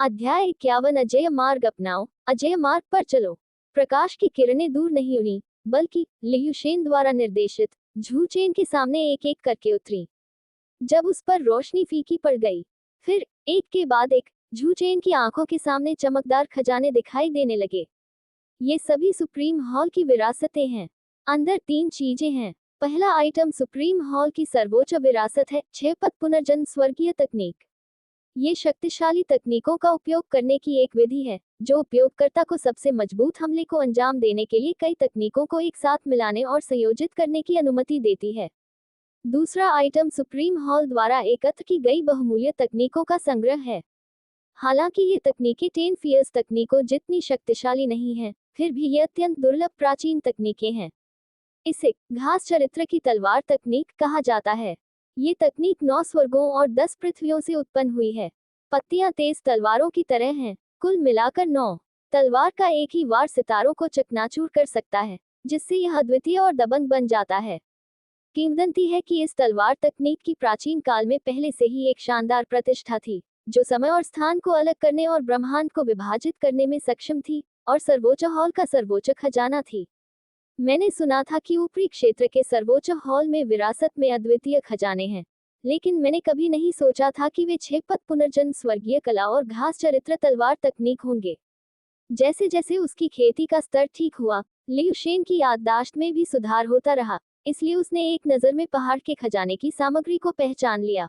अध्याय 51 अजेय मार्ग अपनाओ, अजेय मार्ग पर चलो। प्रकाश की किरणें दूर नहीं उड़ी, बल्कि लियू शेन द्वारा निर्देशित झू चेन के सामने एक एक करके उतरी। जब उस पर रोशनी फीकी पड़ गई, फिर एक के बाद एक झू चेन की आंखों के सामने चमकदार खजाने दिखाई देने लगे। ये सभी सुप्रीम हॉल की विरासतें हैं। अंदर 3 चीजें हैं। पहला आइटम सुप्रीम हॉल की सर्वोच्च विरासत है, 6 पद पुनर्जन्म स्वर्गीय तकनीक। ये शक्तिशाली तकनीकों का उपयोग करने की एक विधि है, जो उपयोगकर्ता को सबसे मजबूत हमले को अंजाम देने के लिए कई तकनीकों को एक साथ मिलाने और संयोजित करने की अनुमति देती है। दूसरा आइटम सुप्रीम हॉल द्वारा एकत्र की गई बहुमूल्य तकनीकों का संग्रह है। हालांकि ये तकनीकें 10 फियर्स तकनीकों जितनी शक्तिशाली नहीं हैं, फिर भी ये अत्यंत दुर्लभ प्राचीन तकनीकें हैं। इसे घास चरित्र की तलवार तकनीक कहा जाता है। ये तकनीक 9 स्वर्गों और 10 पृथ्वियों से उत्पन्न हुई है। पत्तियां तेज तलवारों की तरह हैं। कुल मिलाकर 9 तलवार का एक ही वार सितारों को चकनाचूर कर सकता है, जिससे यह अद्वितीय और दबंग बन जाता है। किंवदंती है कि इस तलवार तकनीक की प्राचीन काल में पहले से ही एक शानदार प्रतिष्ठा थी, जो समय और स्थान को अलग करने और ब्रह्मांड को विभाजित करने में सक्षम थी, और सर्वोच्च हॉल का सर्वोच्च खजाना थी। मैंने सुना था कि ऊपरी क्षेत्र के सर्वोच्च हॉल में विरासत में अद्वितीय खजाने हैं, लेकिन मैंने कभी नहीं सोचा था कि वे 6 पद पुनर्जन्म स्वर्गीय कला और घास चरित्र तलवार तकनीक होंगे। जैसे जैसे उसकी खेती का स्तर ठीक हुआ, लियू शेन की याददाश्त में भी सुधार होता रहा, इसलिए उसने एक नज़र में पहाड़ के खजाने की सामग्री को पहचान लिया।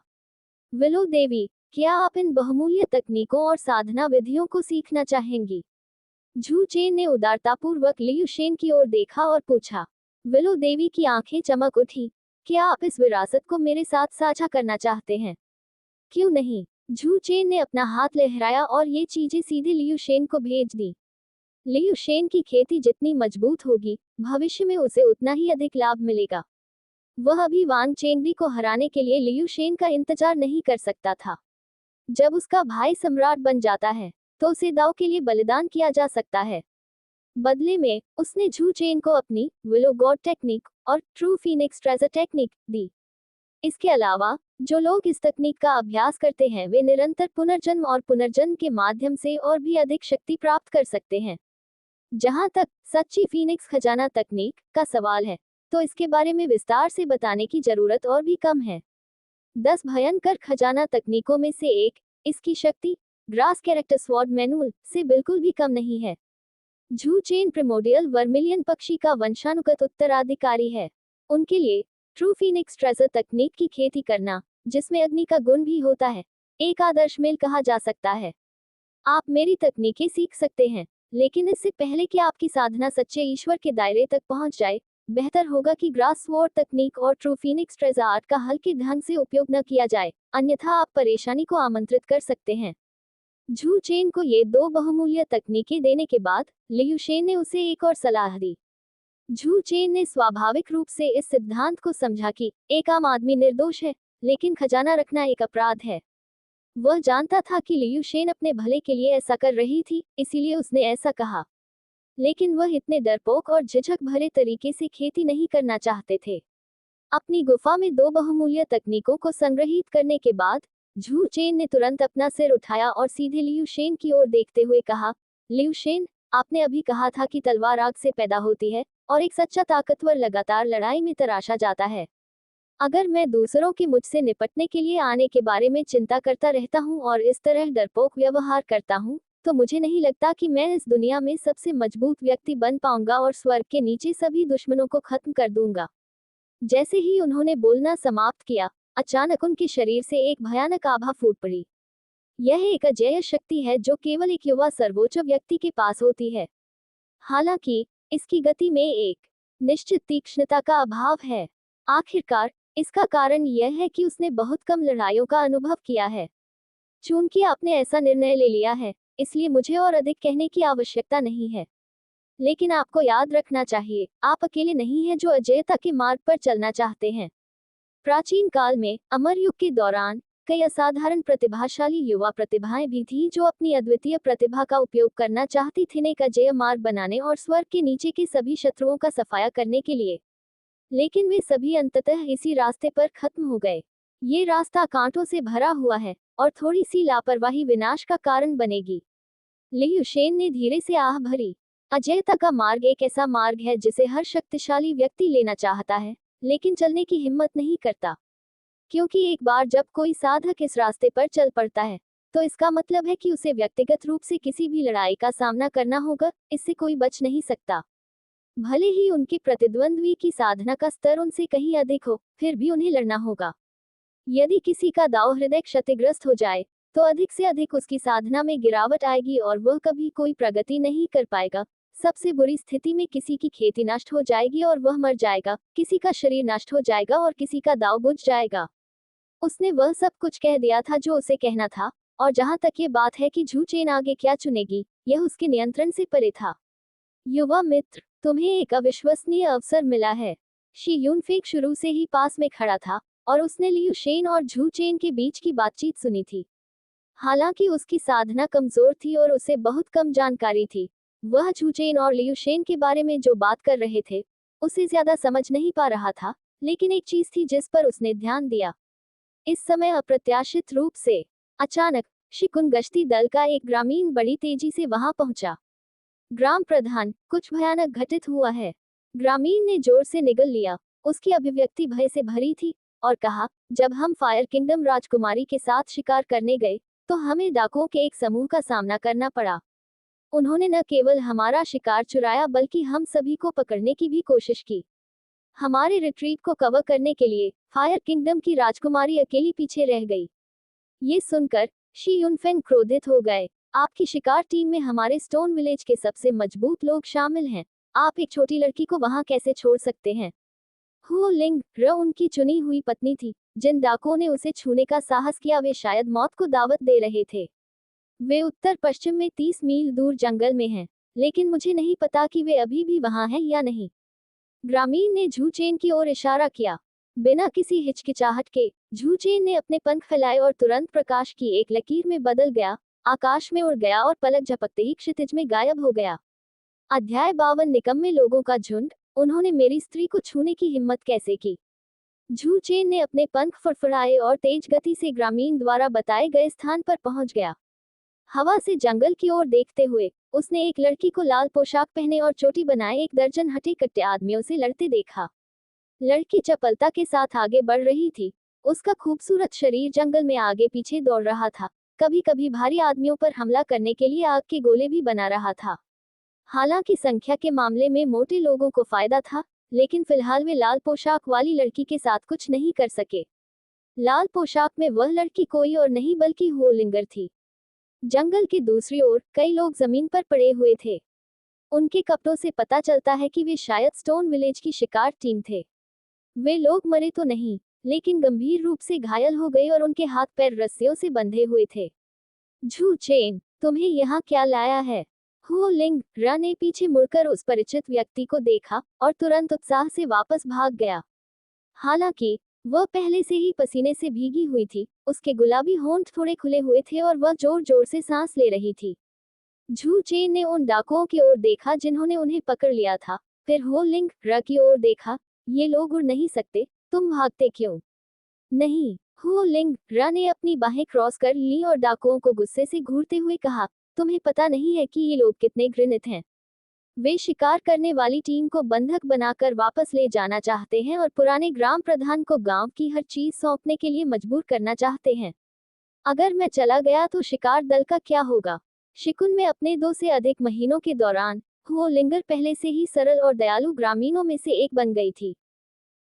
विलो देवी, क्या आप इन बहुमूल्य तकनीकों और साधना विधियों को सीखना चाहेंगी? झू चेन ने उदारतापूर्वक लियू शेन की ओर देखा और पूछा। विलो देवी की आंखें चमक उठी। क्या आप इस विरासत को मेरे साथ साझा करना चाहते हैं? क्यों नहीं? झू चेन ने अपना हाथ लहराया और ये चीजें सीधे लियू शेन को भेज दी। लियू शेन की खेती जितनी मजबूत होगी, भविष्य में उसे उतना ही अधिक लाभ मिलेगा। वह अभी वांग चेंगडी को हराने के लिए लियू शेन का इंतजार नहीं कर सकता था। जब उसका भाई सम्राट बन जाता है, तो उसे दाव के लिए बलिदान किया जा सकता है। बदले में उसने झू चेन को अपनी विलो गॉड टेक्निक और ट्रू फीनिक्स ट्रेजर टेक्निक दी। इसके अलावा जो लोग इस तकनीक का अभ्यास करते हैं, वे निरंतर पुनर्जन्म और पुनर्जन्म के माध्यम से और भी अधिक शक्ति प्राप्त कर सकते हैं। जहां तक सच्ची फीनिक्स खजाना तकनीक का सवाल है, तो इसके बारे में विस्तार से बताने की जरूरत और भी कम है। 10 भयंकर खजाना तकनीकों में से एक, इसकी शक्ति ग्रास कैरेक्टर स्वॉर्ड मैनुअल से बिल्कुल भी कम नहीं है। झू चेन प्रिमोडियल वर्मिलियन पक्षी का वंशानुगत उत्तराधिकारी है। उनके लिए ट्रू फीनिक्स ट्रेजर तकनीक की खेती करना, जिसमें अग्नि का गुण भी होता है, एक आदर्श मेल कहा जा सकता है। आप मेरी तकनीकें सीख सकते हैं, लेकिन इससे पहले कि आपकी साधना सच्चे ईश्वर के दायरे तक पहुंच जाए, बेहतर होगा कि ग्रास स्वॉर्ड तकनीक और ट्रू फीनिक्स ट्रेजर आर्ट का हल्के ढंग से उपयोग न किया जाए, अन्यथा आप परेशानी को आमंत्रित कर सकते हैं। झू चेन को ये 2 बहुमूल्य तकनीकें देने के बाद लियू शेन ने उसे एक और सलाह दी। झू चेन ने स्वाभाविक रूप से इस सिद्धांत को समझा कि एक आम आदमी निर्दोष है, लेकिन खजाना रखना एक अपराध है। वह जानता था कि लियू शेन अपने भले के लिए ऐसा कर रही थी, इसीलिए उसने ऐसा कहा। लेकिन वह इतने डरपोक और झिझक भरे तरीके से खेती नहीं करना चाहते थे। अपनी गुफा में 2 बहुमूल्य तकनीकों को संग्रहित करने के बाद झू चेन ने तुरंत अपना सिर उठाया और सीधे लियू शेन की ओर देखते हुए कहा, लियू शेन, आपने अभी कहा था कि तलवार आग से पैदा होती है और एक सच्चा ताकतवर लगातार लड़ाई में तराशा जाता है। अगर मैं दूसरों के मुझसे निपटने के लिए आने के बारे में चिंता करता रहता हूँ और इस तरह डरपोक व्यवहार करता हूँ, तो मुझे नहीं लगता कि मैं इस दुनिया में सबसे मजबूत व्यक्ति बन पाऊंगा और स्वर्ग के नीचे सभी दुश्मनों को खत्म कर दूंगा। जैसे ही उन्होंने बोलना समाप्त किया, अचानक उनके शरीर से एक भयानक आभा फूट पड़ी। यह एक अजेय शक्ति है जो केवल एक युवा सर्वोच्च व्यक्ति के पास होती है। हालांकि इसकी गति में एक निश्चित तीक्ष्णता का अभाव है। आखिरकार इसका कारण यह है कि उसने बहुत कम लड़ाइयों का अनुभव किया है। चूंकि आपने ऐसा निर्णय ले लिया है, इसलिए मुझे और अधिक कहने की आवश्यकता नहीं है। लेकिन आपको याद रखना चाहिए, आप अकेले नहीं हैं जो अजेयता के मार्ग पर चलना चाहते हैं। प्राचीन काल में अमर युग के दौरान कई असाधारण प्रतिभाशाली युवा प्रतिभाएं भी थीं जो अपनी अद्वितीय प्रतिभा का उपयोग करना चाहती थीं एक अजेय मार्ग बनाने और स्वर्ग के नीचे के सभी शत्रुओं का सफाया करने के लिए। लेकिन वे सभी अंततः इसी रास्ते पर खत्म हो गए। ये रास्ता कांटों से भरा हुआ है और थोड़ी सी लापरवाही विनाश का कारण बनेगी। लियुशेन ने धीरे से आह भरी। अजेयता का मार्ग एक ऐसा मार्ग है जिसे हर शक्तिशाली व्यक्ति लेना चाहता है, लेकिन चलने की हिम्मत नहीं करता। क्योंकि एक बार जब कोई साधक इस रास्ते पर चल पड़ता है, तो इसका मतलब है कि उसे व्यक्तिगत रूप से किसी भी लड़ाई का सामना करना होगा, इससे कोई बच नहीं सकता। भले ही उनके प्रतिद्वंद्वी की साधना का स्तर उनसे कहीं अधिक हो, फिर भी उन्हें लड़ना होगा। यदि किसी का दांव हृदय क्षतिग्रस्त हो जाए, तो अधिक से अधिक उसकी साधना में गिरावट आएगी और वह कभी कोई प्रगति नहीं कर पाएगा। सबसे बुरी स्थिति में किसी की खेती नष्ट हो जाएगी और वह मर जाएगा, किसी का शरीर नष्ट हो जाएगा और किसी का दांव बुझ जाएगा। उसने वह सब कुछ कह दिया था जो उसे कहना था, और जहां तक ये बात है कि झू चेन आगे क्या चुनेगी, यह उसके नियंत्रण से परे था। युवा मित्र, तुम्हें एक अविश्वसनीय अवसर मिला है। शी यूनफेक शुरू से ही पास में खड़ा था और उसने लियुशेन और झू चेन के बीच की बातचीत सुनी थी। हालांकि उसकी साधना कमजोर थी और उसे बहुत कम जानकारी थी, वह झू चेन और लियुशेन के बारे में जो बात कर रहे थे उसे ज्यादा समझ नहीं पा रहा था, लेकिन एक चीज थी जिस पर उसने ध्यान दिया। इस समय अप्रत्याशित रूप से अचानक शिकुन गश्ती दल का एक ग्रामीण बड़ी तेजी से वहां पहुंचा। ग्राम प्रधान, कुछ भयानक घटित हुआ है। ग्रामीण ने जोर से निगल लिया। उसकी अभिव्यक्ति भय से भरी थी और कहा, जब हम फायर किंगडम राजकुमारी के साथ शिकार करने गए, तो हमें डाकुओं के एक समूह का सामना करना पड़ा। उन्होंने न केवल हमारा शिकार चुराया बल्कि हम सभी को पकड़ने की भी कोशिश की। हमारे रिट्रीट को कवर करने के लिए फायर किंगडम की राजकुमारी अकेली पीछे रह गई। ये सुनकर शी यूनफेंग क्रोधित हो गए। आपकी शिकार टीम में हमारे स्टोन विलेज के सबसे मजबूत लोग शामिल हैं। आप एक छोटी लड़की को वहां कैसे छोड़ सकते हैं? हु लिंग र उनकी चुनी हुई पत्नी थी। जिन डाकुओं ने उसे छूने का साहस किया वे शायद मौत को दावत दे रहे थे। वे उत्तर पश्चिम में 30 मील दूर जंगल में हैं, लेकिन मुझे नहीं पता कि वे अभी भी वहां हैं या नहीं। ग्रामीण ने झू चेन की ओर इशारा किया। बिना किसी हिचकिचाहट के झू चेन ने अपने पंख फैलाए और तुरंत प्रकाश की एक लकीर में बदल गया, आकाश में उड़ गया और पलक झपकते ही क्षितिज में गायब हो गया। अध्याय 52 निकम्मे लोगों का झुंड। उन्होंने मेरी स्त्री को छूने की हिम्मत कैसे की? झू चेन ने अपने पंख फड़फड़ाए और तेज गति से ग्रामीण द्वारा बताए गए स्थान पर पहुंच गया। हवा से जंगल की ओर देखते हुए उसने एक लड़की को लाल पोशाक पहने और चोटी बनाए एक दर्जन हटे कट्टे आदमियों से लड़ते देखा। लड़की चपलता के साथ आगे बढ़ रही थी। उसका खूबसूरत शरीर जंगल में आगे पीछे दौड़ रहा था, कभी कभी भारी आदमियों पर हमला करने के लिए आग के गोले भी बना रहा था। हालांकि संख्या के मामले में मोटे लोगों को फायदा था, लेकिन फिलहाल वे लाल पोशाक वाली लड़की के साथ कुछ नहीं कर सके। लाल पोशाक में वह लड़की कोई और नहीं बल्कि होलिंगर थी। जंगल की दूसरी ओर कई लोग जमीन पर पड़े हुए थे। उनके कपड़ों से पता चलता है कि वे शायद स्टोन विलेज की शिकार टीम थे। वे लोग मरे तो नहीं, लेकिन गंभीर रूप से घायल हो गए और उनके हाथ पैर रस्सियों से बंधे हुए थे। झू चेन, तुम्हें यहाँ क्या लाया है? हु लिंग रा ने पीछे मुड़कर उस परिचित व्यक्ति को देखा और तुरंत उत्साह से वापस भाग गया। हालांकि वह पहले से ही पसीने से भीगी हुई थी, उसके गुलाबी होंठ थोड़े खुले हुए थे और वह जोर जोर से सांस ले रही थी। झू चेन ने उन डाकुओं की ओर देखा जिन्होंने उन्हें पकड़ लिया था, फिर हो लिंग रा की ओर देखा। ये लोग उड़ नहीं सकते, तुम भागते क्यों? नहीं, हो लिंग रा ने अपनी बाहें क्रॉस कर ली और डाकुओं को गुस्से से घूरते हुए कहा, तुम्हें पता नहीं है कि ये लोग कितने घृणित हैं। वे शिकार करने वाली टीम को बंधक बनाकर वापस ले जाना चाहते हैं और पुराने ग्राम प्रधान को गांव की हर चीज सौंपने के लिए मजबूर करना चाहते हैं। अगर मैं चला गया तो शिकार दल का क्या होगा? शिकुन में अपने 2 से अधिक महीनों के दौरान हो लिंगर पहले से ही सरल और दयालु ग्रामीणों में से एक बन गई थी।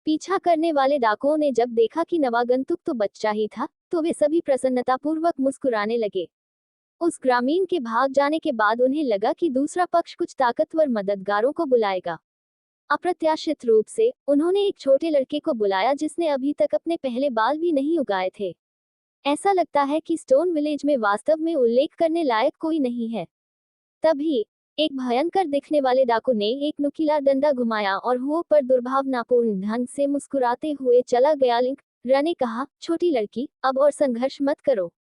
पीछा करने वाले डाकुओं ने जब देखा कि नवागंतुक तो बच्चा ही था, तो वे सभी प्रसन्नतापूर्वक मुस्कुराने लगे। उस ग्रामीण के भाग जाने के बाद उन्हें लगा कि दूसरा पक्ष कुछ ताकतवर मददगारों को बुलाएगा। अप्रत्याशित रूप से उन्होंने एक छोटे लड़के को बुलाया जिसने अभी तक अपने पहले बाल भी नहीं उगाए थे। ऐसा लगता है कि स्टोन विलेज में वास्तव में उल्लेख करने लायक कोई नहीं है। तभी एक भयंकर दिखने वाले डाकू ने एक नुकीला डंडा घुमाया और हुओ पर दुर्भावनापूर्ण ढंग से मुस्कुराते हुए चला गया। लिंग रा ने कहा, छोटी लड़की, अब और संघर्ष मत करो।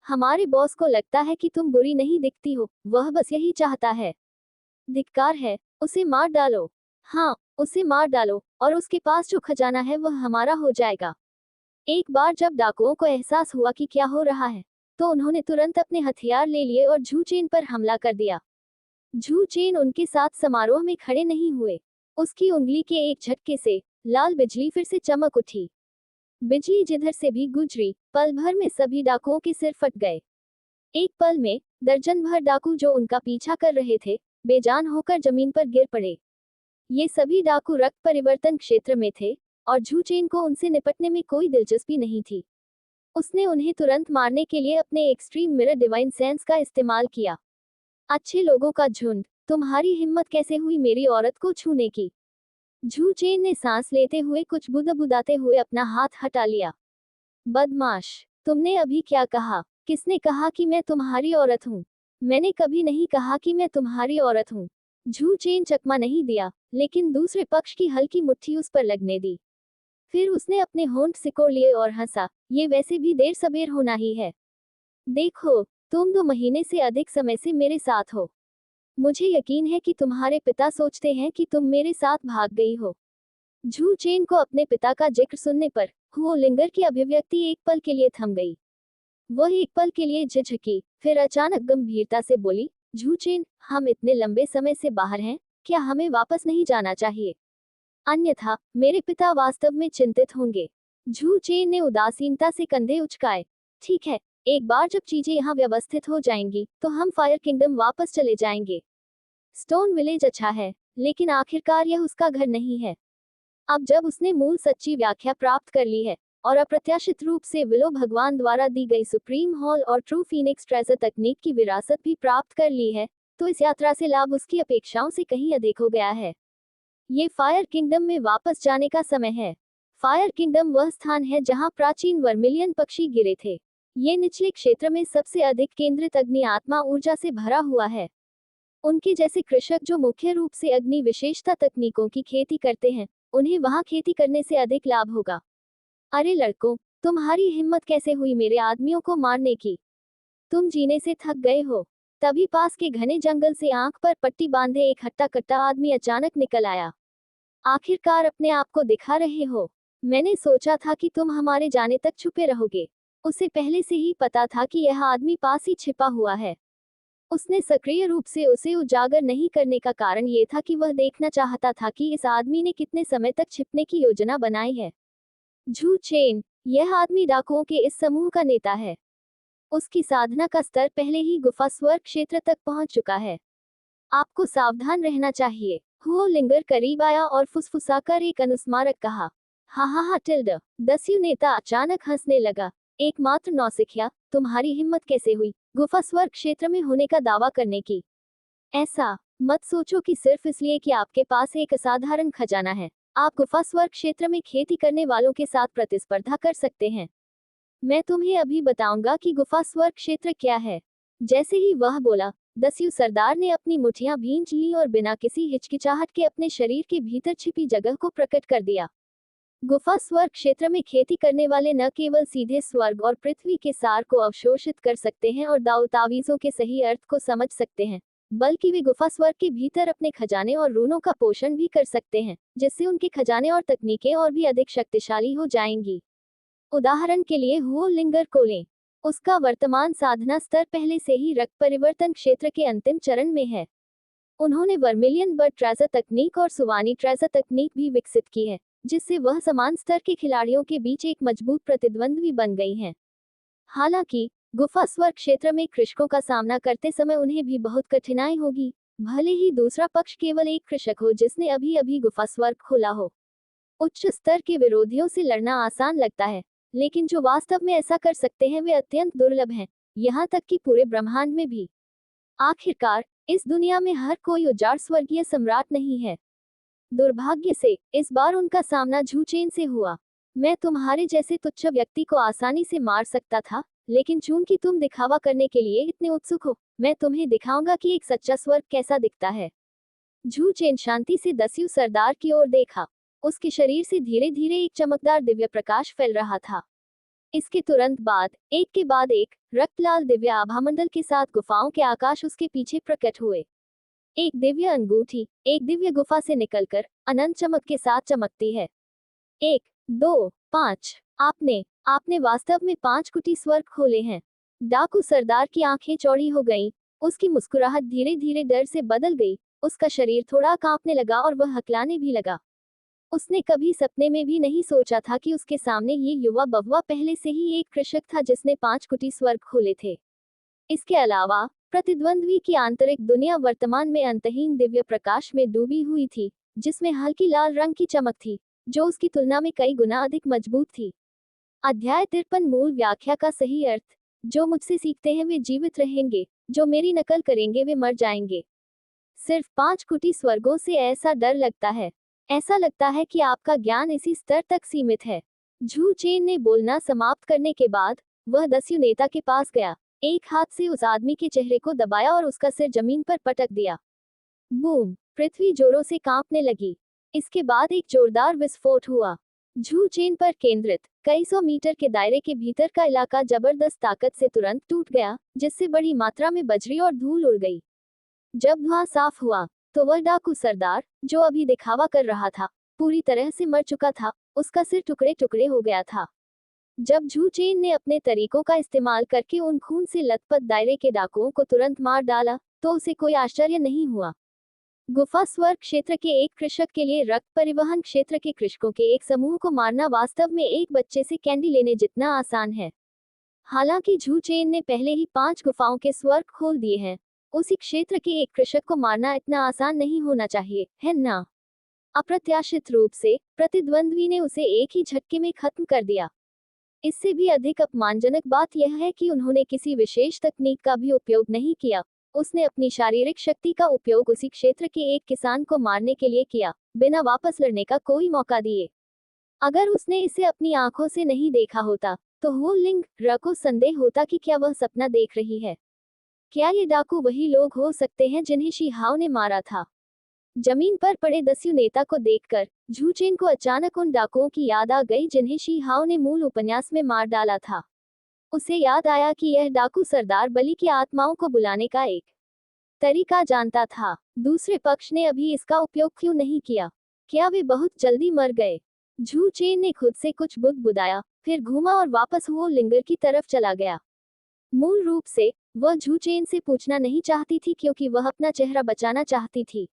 हमारे बॉस को लगता है कि तुम बुरी नहीं दिखती हो, वह बस यही चाहता है। धिक्कार है, उसे मार डालो। हाँ, उसे मार डालो और उसके पास जो खजाना है वह हमारा हो जाएगा। एक बार जब डाकुओं को एहसास हुआ कि क्या हो रहा है, तो उन्होंने तुरंत अपने हथियार ले लिए और झू चेन पर हमला कर दिया। झू चेन उनके साथ समारोह में खड़े नहीं हुए। उसकी उंगली के एक झटके से लाल बिजली फिर से चमक उठी। बिजली जिधर से भी गुजरी, पल भर में सभी डाकुओं के सिर फट गए। एक पल में दर्जन भर डाकू जो उनका पीछा कर रहे थे, बेजान होकर जमीन पर गिर पड़े। ये सभी डाकू रक्त परिवर्तन क्षेत्र में थे और झू चेन को उनसे निपटने में कोई दिलचस्पी नहीं थी। उसने उन्हें तुरंत मारने के लिए अपने एक्सट्रीम मिरर डिवाइन सेंस का इस्तेमाल किया। अच्छे लोगों का झुंड, तुम्हारी हिम्मत कैसे हुई मेरी औरत को छूने की? झू चेन ने सांस लेते हुए कुछ बुदबुदाते हुए अपना हाथ हटा लिया। बदमाश, तुमने अभी क्या कहा? किसने कहा कि मैं तुम्हारी औरत हूँ? मैंने कभी नहीं कहा कि मैं तुम्हारी औरत हूँ। झू चेन चकमा नहीं दिया, लेकिन दूसरे पक्ष की हल्की मुट्ठी उस पर लगने दी। फिर उसने अपने होंठ सिकोड़ लिए और हंसा, ये वैसे भी देर सबेर होना ही है। देखो, तुम 2 महीने से अधिक समय से मेरे साथ हो। मुझे यकीन है कि तुम्हारे पिता सोचते हैं कि तुम मेरे साथ भाग गई हो। झू चेन को अपने पिता का जिक्र सुनने पर हुओ लिंगर की अभिव्यक्ति एक पल के लिए थम गई। वह एक पल के लिए झिझकी, फिर अचानक गंभीरता से बोली, झू चेन, हम इतने लंबे समय से बाहर हैं, क्या हमें वापस नहीं जाना चाहिए? अन्यथा मेरे पिता वास्तव में चिंतित होंगे। झू चेन ने उदासीनता से कंधे उचकाए। ठीक है, एक बार जब चीजें यहाँ व्यवस्थित हो जाएंगी, तो हम फायर किंगडम वापस चले जाएंगे। स्टोन विलेज अच्छा है, लेकिन आखिरकार यह उसका घर नहीं है। अब जब उसने मूल सच्ची व्याख्या प्राप्त कर ली है और अप्रत्याशित रूप से विलो भगवान द्वारा दी गई सुप्रीम हॉल और ट्रू फीनिक्स ट्रेजर तकनीक की विरासत भी प्राप्त कर ली है, तो इस यात्रा से लाभ उसकी अपेक्षाओं से कहीं अधिक हो गया है। ये फायर किंगडम में वापस जाने का समय है। फायर किंगडम वह स्थान है जहां प्राचीन वर्मिलियन पक्षी गिरे थे। ये निचले क्षेत्र में सबसे अधिक केंद्रित अग्नि आत्मा ऊर्जा से भरा हुआ है। उनके जैसे कृषक जो मुख्य रूप से अग्नि विशेषता तकनीकों की खेती करते हैं, उन्हें वहां खेती करने से अधिक लाभ होगा। अरे लड़कों, तुम्हारी हिम्मत कैसे हुई मेरे आदमियों को मारने की? तुम जीने से थक गए हो। तभी पास के घने जंगल से आंख पर पट्टी बांधे एक हट्टा कट्टा आदमी अचानक निकल आया। आखिरकार अपने आप को दिखा रहे हो। मैंने सोचा था कि तुम हमारे जाने तक छुपे रहोगे। उसे पहले से ही पता था कि यह आदमी पास ही छिपा हुआ है। उसने सक्रिय रूप से उसे उजागर नहीं करने का कारण ये था कि वह देखना चाहता था कि इस आदमी ने कितने समय तक छिपने की योजना बनाई है। झू चेन, यह आदमी डाकुओं के इस समूह का नेता है। उसकी साधना का स्तर पहले ही गुफा स्वर्ग क्षेत्र तक पहुंच चुका है। आपको सावधान रहना चाहिए। हुओ लिंगर करीब आया और फुसफुसाकर एक अनुस्मारक कहा। हा हा हा टिल्ड। दस्यु नेता अचानक हंसने लगा। एकमात्र नौसिखिया, तुम्हारी हिम्मत कैसे हुई गुफा स्वर्ग क्षेत्र में होने का दावा करने की? ऐसा मत सोचो कि सिर्फ इसलिए कि आपके पास एक असाधारण खजाना है, आप गुफा स्वर्ग क्षेत्र में खेती करने वालों के साथ प्रतिस्पर्धा कर सकते हैं। मैं तुम्हें अभी बताऊंगा कि गुफा स्वर्ग क्षेत्र क्या है। जैसे ही वह बोला, दस्यु सरदार ने अपनी मुठियां भींच ली और बिना किसी हिचकिचाहट के अपने शरीर के भीतर छिपी जगह को प्रकट कर दिया। गुफा स्वर्ग क्षेत्र में खेती करने वाले न केवल सीधे स्वर्ग और पृथ्वी के सार को अवशोषित कर सकते हैं और दाव तावीजों के सही अर्थ को समझ सकते हैं, बल्कि वे गुफा स्वर्ग के भीतर अपने खजाने और रूनों का पोषण भी कर सकते हैं, जिससे उनके खजाने और तकनीकें और भी अधिक शक्तिशाली हो जाएंगी। उदाहरण के लिए हुओ लिंगर को लें। उसका वर्तमान साधना स्तर पहले से ही रक्त परिवर्तन क्षेत्र के अंतिम चरण में है। उन्होंने वर्मिलियन बर्ड ट्रेजर तकनीक और सुवानी ट्रेजर तकनीक भी विकसित की है, जिससे वह समान स्तर के खिलाड़ियों के बीच एक मजबूत प्रतिद्वंद्वी बन गई हैं। हालांकि गुफा स्वर्ग क्षेत्र में कृषकों का सामना करते समय उन्हें भी बहुत कठिनाई होगी, भले ही दूसरा पक्ष केवल एक कृषक हो जिसने अभी अभी गुफा स्वर्ग खोला हो। उच्च स्तर के विरोधियों से लड़ना आसान लगता है, लेकिन जो वास्तव में ऐसा कर सकते हैं वे अत्यंत दुर्लभ हैं, यहाँ तक कि पूरे ब्रह्मांड में भी। आखिरकार इस दुनिया में हर कोई उजाड़ स्वर्गीय सम्राट नहीं है। दुर्भाग्य से इस बार उनका सामना झू चेन से हुआ। मैं तुम्हारे जैसे तुच्छ व्यक्ति को आसानी से मार सकता था, लेकिन चूंकि तुम दिखावा करने के लिए इतने उत्सुक हो, मैं तुम्हें दिखाऊंगा कि एक सच्चा स्वर्ग कैसा दिखता है। झू चेन शांति से दस्यु सरदार की ओर देखा। उसके शरीर से धीरे धीरे एक चमकदार दिव्य प्रकाश फैल रहा था। इसके तुरंत बाद एक के बाद एक रक्तलाल दिव्य आभामंडल के साथ गुफाओं के आकाश उसके पीछे प्रकट हुए। एक दिव्य अंगूठी एक दिव्य गुफा से निकलकर अनंत चमक के साथ चमकती है। 1, 2, 5, आपने आपने वास्तव में 5 कुटी स्वर्ग खोले हैं। डाकू सरदार की आंखें चौड़ी हो गईं। उसकी मुस्कुराहट धीरे धीरे डर से बदल गई। उसका शरीर थोड़ा कांपने लगा और वह हकलाने भी लगा। उसने कभी सपने में भी नहीं सोचा था कि उसके सामने ये युवा बवुआ पहले से ही एक कृषक था जिसने 5 कुटी स्वर्ग खोले थे। इसके अलावा प्रतिद्वंद्वी की आंतरिक दुनिया वर्तमान में अंतहीन दिव्य प्रकाश में डूबी हुई थी, जिसमें हल्की लाल रंग की चमक थी, जो उसकी तुलना में कई गुना अधिक मजबूत थी। अध्याय 53 मूल व्याख्या का सही अर्थ। जो मुझसे सीखते हैं वे जीवित रहेंगे, जो मेरी नकल करेंगे वे मर जाएंगे। सिर्फ 5 कुटी स्वर्गों से ऐसा डर लगता है। ऐसा लगता है कि आपका ज्ञान इसी स्तर तक सीमित है। झू चेन ने बोलना समाप्त करने के बाद वह दस्यु नेता के पास गया, एक हाथ से उस आदमी के चेहरे को दबाया और उसका सिर जमीन पर पटक दिया। बूम! पृथ्वी जोरों से कांपने लगी। इसके बाद एक जोरदार विस्फोट हुआ। झू चेन पर केंद्रित कई सौ मीटर के दायरे के भीतर का इलाका जबरदस्त ताकत से तुरंत टूट गया, जिससे बड़ी मात्रा में बजरी और धूल उड़ गई। जब धुआं साफ हुआ तो वह डाकू सरदार, जो अभी दिखावा कर रहा था, पूरी तरह से मर चुका था। उसका सिर टुकड़े टुकड़े हो गया था। जब झू चेन ने अपने तरीकों का इस्तेमाल करके उन खून से लथपथ दायरे के डाकुओं को तुरंत मार डाला, तो उसे कोई आश्चर्य नहीं हुआ। गुफा स्वर्ग क्षेत्र के एक कृषक के लिए रक्त परिवहन क्षेत्र के कृषकों के एक समूह को मारना वास्तव में एक बच्चे से कैंडी लेने जितना आसान है। हालांकि झू चेन ने पहले ही 5 गुफाओं के स्वर्ग खोल दिए हैं, उसी क्षेत्र के एक कृषक को मारना इतना आसान नहीं होना चाहिए, है ना? अप्रत्याशित रूप से प्रतिद्वंद्वी ने उसे एक ही झटके में खत्म कर दिया। इससे भी अधिक अपमानजनक बात यह है कि उन्होंने किसी विशेष तकनीक का भी उपयोग नहीं किया। उसने अपनी शारीरिक शक्ति का उपयोग उसी क्षेत्र के एक किसान को मारने के लिए किया, बिना वापस लड़ने का कोई मौका दिए। अगर उसने इसे अपनी आंखों से नहीं देखा होता, तो हो लिंग र को संदेह होता कि क्या वह सपना देख रही है। क्या ये डाकू वही लोग हो सकते हैं जिन्हें शी हाओ ने मारा था? जमीन पर पड़े दस्यु नेता को देखकर झू चेन को अचानक उन डाकुओं की याद आ गई जिन्हें शी हाओ ने मूल उपन्यास में मार डाला था। उसे याद आया कि यह डाकू सरदार बलि की आत्माओं को बुलाने का एक तरीका जानता था। दूसरे पक्ष ने अभी इसका उपयोग क्यों नहीं किया? क्या वे बहुत जल्दी मर गए? झू चेन ने खुद से कुछ बुदबुदाया, फिर घूमा और वापस वो लिंगर की तरफ चला गया। मूल रूप से वह झू चेन से पूछना नहीं चाहती थी, क्योंकि वह अपना चेहरा बचाना चाहती थी।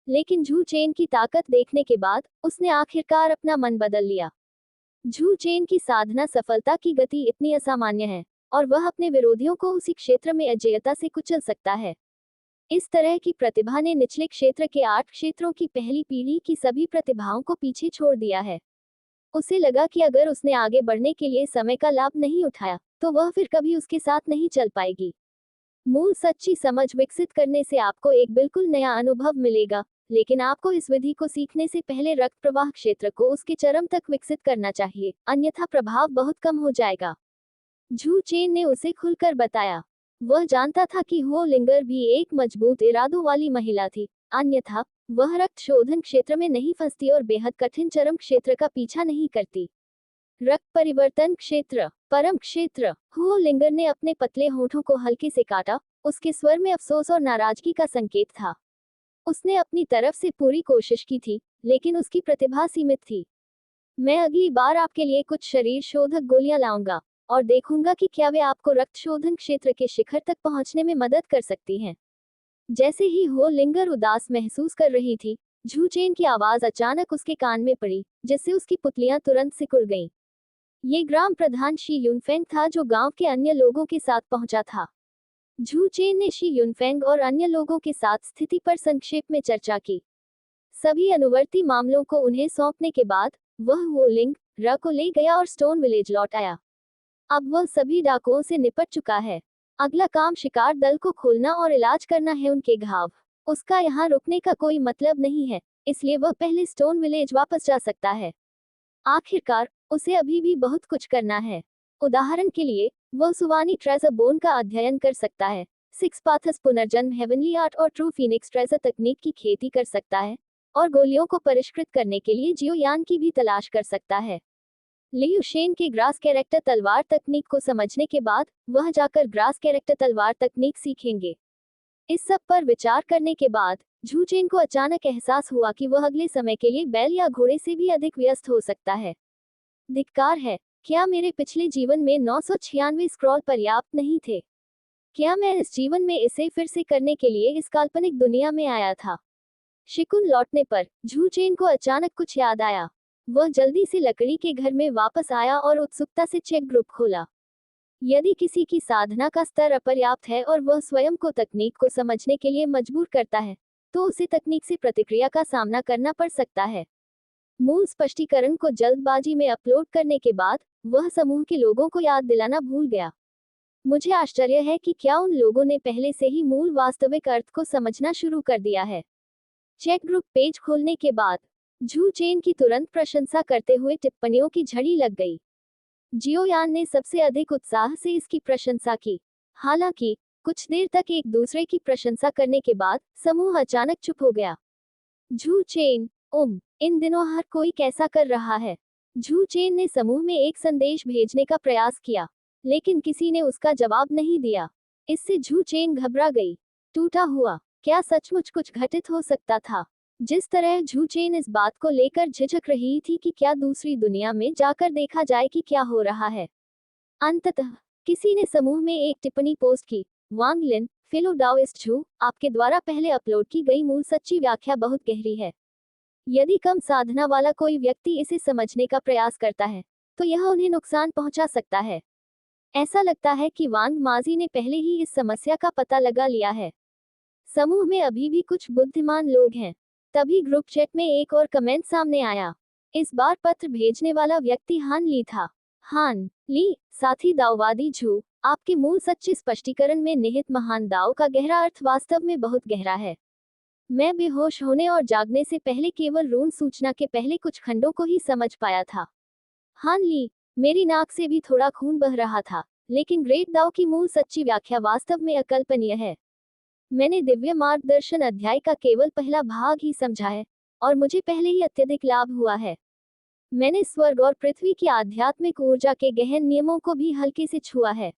लेकिन झू चेन की ताकत देखने के बाद उसने आखिरकार अपना मन बदल लिया। झू चेन की साधना सफलता की गति इतनी असामान्य है, और वह अपने विरोधियों को उसी क्षेत्र में अजेयता से कुचल सकता है। इस तरह की प्रतिभा ने निचले क्षेत्र के 8 क्षेत्रों की पहली पीढ़ी की सभी प्रतिभाओं को पीछे छोड़ दिया है। उसे लगा कि अगर उसने आगे बढ़ने के लिए समय का लाभ नहीं उठाया, तो वह फिर कभी उसके साथ नहीं चल पाएगी। मूल सच्ची समझ विकसित करने से आपको एक बिल्कुल नया अनुभव मिलेगा, लेकिन आपको इस विधि को सीखने से पहले रक्त प्रवाह क्षेत्र को उसके चरम तक विकसित करना चाहिए, अन्यथा प्रभाव बहुत कम हो जाएगा। झू चेन ने उसे खुलकर बताया। वह जानता था कि हो लिंगर भी एक मजबूत इरादों वाली महिला थी, अन्यथा वह रक्त शोधन क्षेत्र में नहीं फंसती और बेहद कठिन चरम क्षेत्र का पीछा नहीं करती। रक्त परिवर्तन क्षेत्र, परम क्षेत्र। हो लिंगर ने अपने पतले होठों को हल्के से काटा। उसके स्वर में अफसोस और नाराजगी का संकेत था। उसने अपनी तरफ से पूरी कोशिश की थी, लेकिन उसकी प्रतिभा सीमित थी। मैं अगली बार आपके लिए कुछ शरीर शोधक गोलियां लाऊंगा, और देखूंगा कि क्या वे आपको रक्त शोधन क्षेत्र के शिखर तक पहुंचने में मदद कर सकती हैं। जैसे ही हो लिंगर उदास महसूस कर रही थी, झू चेन की आवाज अचानक उसके कान में पड़ी, जिससे उसकी पुतलियां तुरंत सिकुड़ गईं। ये ग्राम प्रधान शी युनफेंग था, जो गांव के अन्य लोगों के साथ पहुंचा था। झू चेन ने शी युनफेंग और अन्य लोगों के साथ स्थिति पर संक्षेप में चर्चा की। सभी अनुवर्ती मामलों को उन्हें सौंपने के बाद वह हो लिंग र को ले गया और स्टोन विलेज लौट आया। अब वह सभी डाकुओं से निपट चुका है। अगला काम शिकार दल को खोलना और इलाज करना है उनके घाव। उसका यहाँ रुकने का कोई मतलब नहीं है, इसलिए वह पहले स्टोन विलेज वापस जा सकता है। आखिरकार उसे अभी भी बहुत कुछ करना है। उदाहरण के लिए, वह सुवानी ट्रेजर बोन का अध्ययन कर सकता है, सिक्स पाथस पुनर्जन्म हेवनली आर्ट और ट्रू फीनिक्स ट्रेजर तकनीक की खेती कर सकता है, और गोलियों को परिष्कृत करने के लिए जियोयान की भी तलाश कर सकता है। लियू शेन के ग्रास कैरेक्टर तलवार तकनीक को समझने के बाद वह जाकर ग्रास कैरेक्टर तलवार तकनीक सीखेंगे। इस सब पर विचार करने के बाद झू चेन को अचानक एहसास हुआ कि वह अगले समय के लिए बैल या घोड़े से भी अधिक व्यस्त हो सकता है। धिक्कार है, क्या मेरे पिछले जीवन में 996 स्क्रॉल पर्याप्त नहीं थे? क्या मैं इस जीवन में इसे फिर से करने के लिए इस काल्पनिक दुनिया में आया था? शिकुन लौटने पर झू चेन को अचानक कुछ याद आया। वह जल्दी से लकड़ी के घर में वापस आया और उत्सुकता से चेक ग्रुप खोला। यदि किसी की साधना का स्तर अपर्याप्त है और वह स्वयं को तकनीक को समझने के लिए मजबूर करता है, तो उसे तकनीक से प्रतिक्रिया का सामना करना पड़ सकता है। मूल स्पष्टीकरण को जल्दबाजी में अपलोड करने के बाद वह समूह के लोगों को याद दिलाना भूल गया। मुझे आश्चर्य है कि क्या उन लोगों ने पहले से ही मूल वास्तविक अर्थ को समझना शुरू कर दिया है। चेक ग्रुप पेज खोलने के बाद झू चेन की तुरंत प्रशंसा करते हुए टिप्पणियों की झड़ी लग गई। जियोयान ने सबसे अधिक उत्साह से इसकी प्रशंसा की। हालांकि कुछ देर तक एक दूसरे की प्रशंसा करने के बाद समूह अचानक चुप हो गया। झू चेन, इन दिनों हर कोई कैसा कर रहा है? झू चेन ने समूह में एक संदेश भेजने का प्रयास किया, लेकिन किसी ने उसका जवाब नहीं दिया। इससे झू चेन घबरा गई। टूटा हुआ, क्या सचमुच कुछ घटित हो सकता था? जिस तरह झू चेन इस बात को लेकर झिझक रही थी कि क्या दूसरी दुनिया में जाकर देखा जाए कि क्या हो रहा है। अंततः किसी ने समूह में एक टिप्पणी पोस्ट की, वांग लिन, फेलो डाओइस्ट झू, आपके द्वारा पहले अपलोड की गई मूल सच्ची व्याख्या बहुत गहरी है। यदि कम साधना वाला कोई व्यक्ति इसे समझने का प्रयास करता है, तो यह उन्हें नुकसान पहुंचा सकता है। ऐसा लगता है कि वांग माजी ने पहले ही इस समस्या का पता लगा लिया है। समूह में अभी भी कुछ बुद्धिमान लोग हैं। तभी ग्रुप चैट में एक और कमेंट सामने आया। इस बार पत्र भेजने वाला व्यक्ति हान ली था। हान ली, साथी दाओवादी झू, आपके मूल सच्चे स्पष्टीकरण में निहित महान दाओ का गहरा अर्थ वास्तव में बहुत गहरा है। मैं बेहोश होने और जागने से पहले केवल रून सूचना के पहले कुछ खंडों को ही समझ पाया था। हान ली, मेरी नाक से भी थोड़ा खून बह रहा था, लेकिन ग्रेट दाओ की मूल सच्ची व्याख्या वास्तव में अकल्पनीय है। मैंने दिव्य मार्गदर्शन अध्याय का केवल पहला भाग ही समझा है, और मुझे पहले ही अत्यधिक लाभ हुआ है। मैंने स्वर्ग और पृथ्वी की आध्यात्मिक ऊर्जा के गहन नियमों को भी हल्के से छुआ है।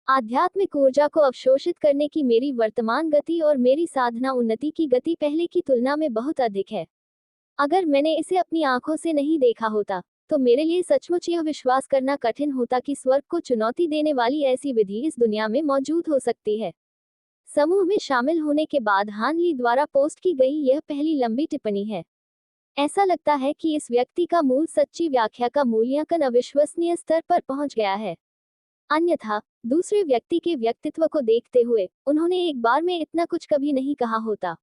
आध्यात्मिक ऊर्जा को अवशोषित करने की मेरी वर्तमान गति और मेरी साधना उन्नति की गति पहले की तुलना में बहुत अधिक है। अगर मैंने इसे अपनी आंखों से नहीं देखा होता, तो मेरे लिए सचमुच यह विश्वास करना कठिन होता कि स्वर्ग को चुनौती देने वाली ऐसी विधि इस दुनिया में मौजूद हो सकती है। समूह में शामिल होने के बाद हान ली द्वारा पोस्ट की गई यह पहली लंबी टिप्पणी है। ऐसा लगता है कि इस व्यक्ति का मूल सच्ची व्याख्या का मूल्यांकन अविश्वसनीय स्तर पर पहुंच गया है। अन्यथा दूसरे व्यक्ति के व्यक्तित्व को देखते हुए उन्होंने एक बार में इतना कुछ कभी नहीं कहा होता।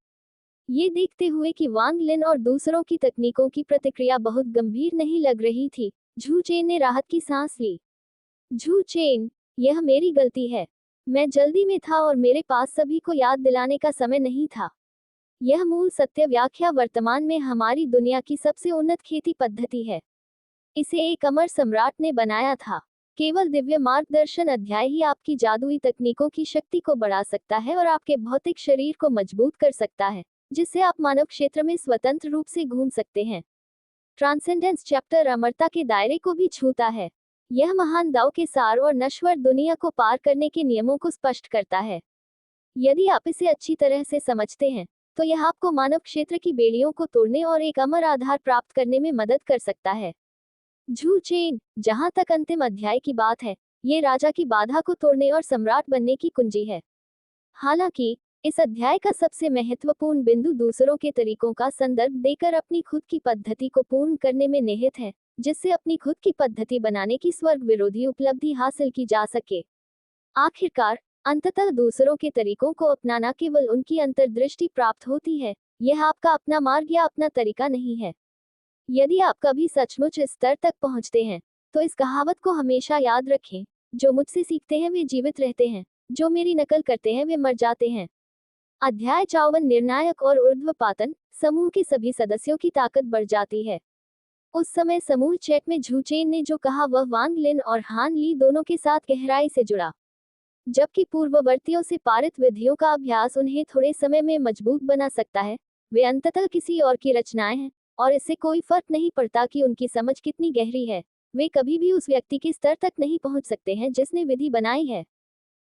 ये देखते हुए कि वांग लिन और दूसरों की तकनीकों की प्रतिक्रिया बहुत गंभीर नहीं लग रही थी, झू चेन ने राहत की सांस ली। झू चेन, यह मेरी गलती है। मैं जल्दी में था और मेरे पास सभी को याद दिलाने का समय नहीं था। यह मूल सत्य व्याख्या वर्तमान में हमारी दुनिया की सबसे उन्नत खेती पद्धति है। इसे एक अमर सम्राट ने बनाया था। केवल दिव्य मार्गदर्शन अध्याय ही आपकी जादुई तकनीकों की शक्ति को बढ़ा सकता है और आपके भौतिक शरीर को मजबूत कर सकता है, जिससे आप मानव क्षेत्र में स्वतंत्र रूप से घूम सकते हैं। ट्रांसेंडेंस चैप्टर अमरता के दायरे को भी छूता है। यह महान दाव के सार और नश्वर दुनिया को पार करने के नियमों को स्पष्ट करता है। यदि आप इसे अच्छी तरह से समझते हैं, तो यह आपको मानव क्षेत्र की बेड़ियों को तोड़ने और एक अमर आधार प्राप्त करने में मदद कर सकता है। झू चेन, जहां तक अंतिम अध्याय की बात है, ये राजा की बाधा को तोड़ने और सम्राट बनने की कुंजी है। हालांकि इस अध्याय का सबसे महत्वपूर्ण बिंदु दूसरों के तरीकों का संदर्भ देकर अपनी खुद की पद्धति को पूर्ण करने में निहित है, जिससे अपनी खुद की पद्धति बनाने की स्वर्ग विरोधी उपलब्धि हासिल की जा सके। आखिरकार अंततः दूसरों के तरीकों को अपनाना केवल उनकी अंतर्दृष्टि प्राप्त होती है, यह आपका अपना मार्ग या अपना तरीका नहीं है। यदि आप कभी सचमुच इस स्तर तक पहुंचते हैं, तो इस कहावत को हमेशा याद रखें, जो मुझसे सीखते हैं वे जीवित रहते हैं, जो मेरी नकल करते हैं वे मर जाते हैं। अध्याय 54 निर्णायक और ऊर्ध्वपातन, समूह के सभी सदस्यों की ताकत बढ़ जाती है। उस समय समूह चैट में झू चेन ने जो कहा वह वांग लिन और हान ली दोनों के साथ गहराई से जुड़ा। जबकि पूर्ववर्तियों से पारित विधियों का अभ्यास उन्हें थोड़े समय में मजबूत बना सकता है, वे अंततः किसी और की रचनाएं हैं, और इससे कोई फर्क नहीं पड़ता कि उनकी समझ कितनी गहरी है, वे कभी भी उस व्यक्ति के स्तर तक नहीं पहुंच सकते हैं जिसने विधि बनाई है।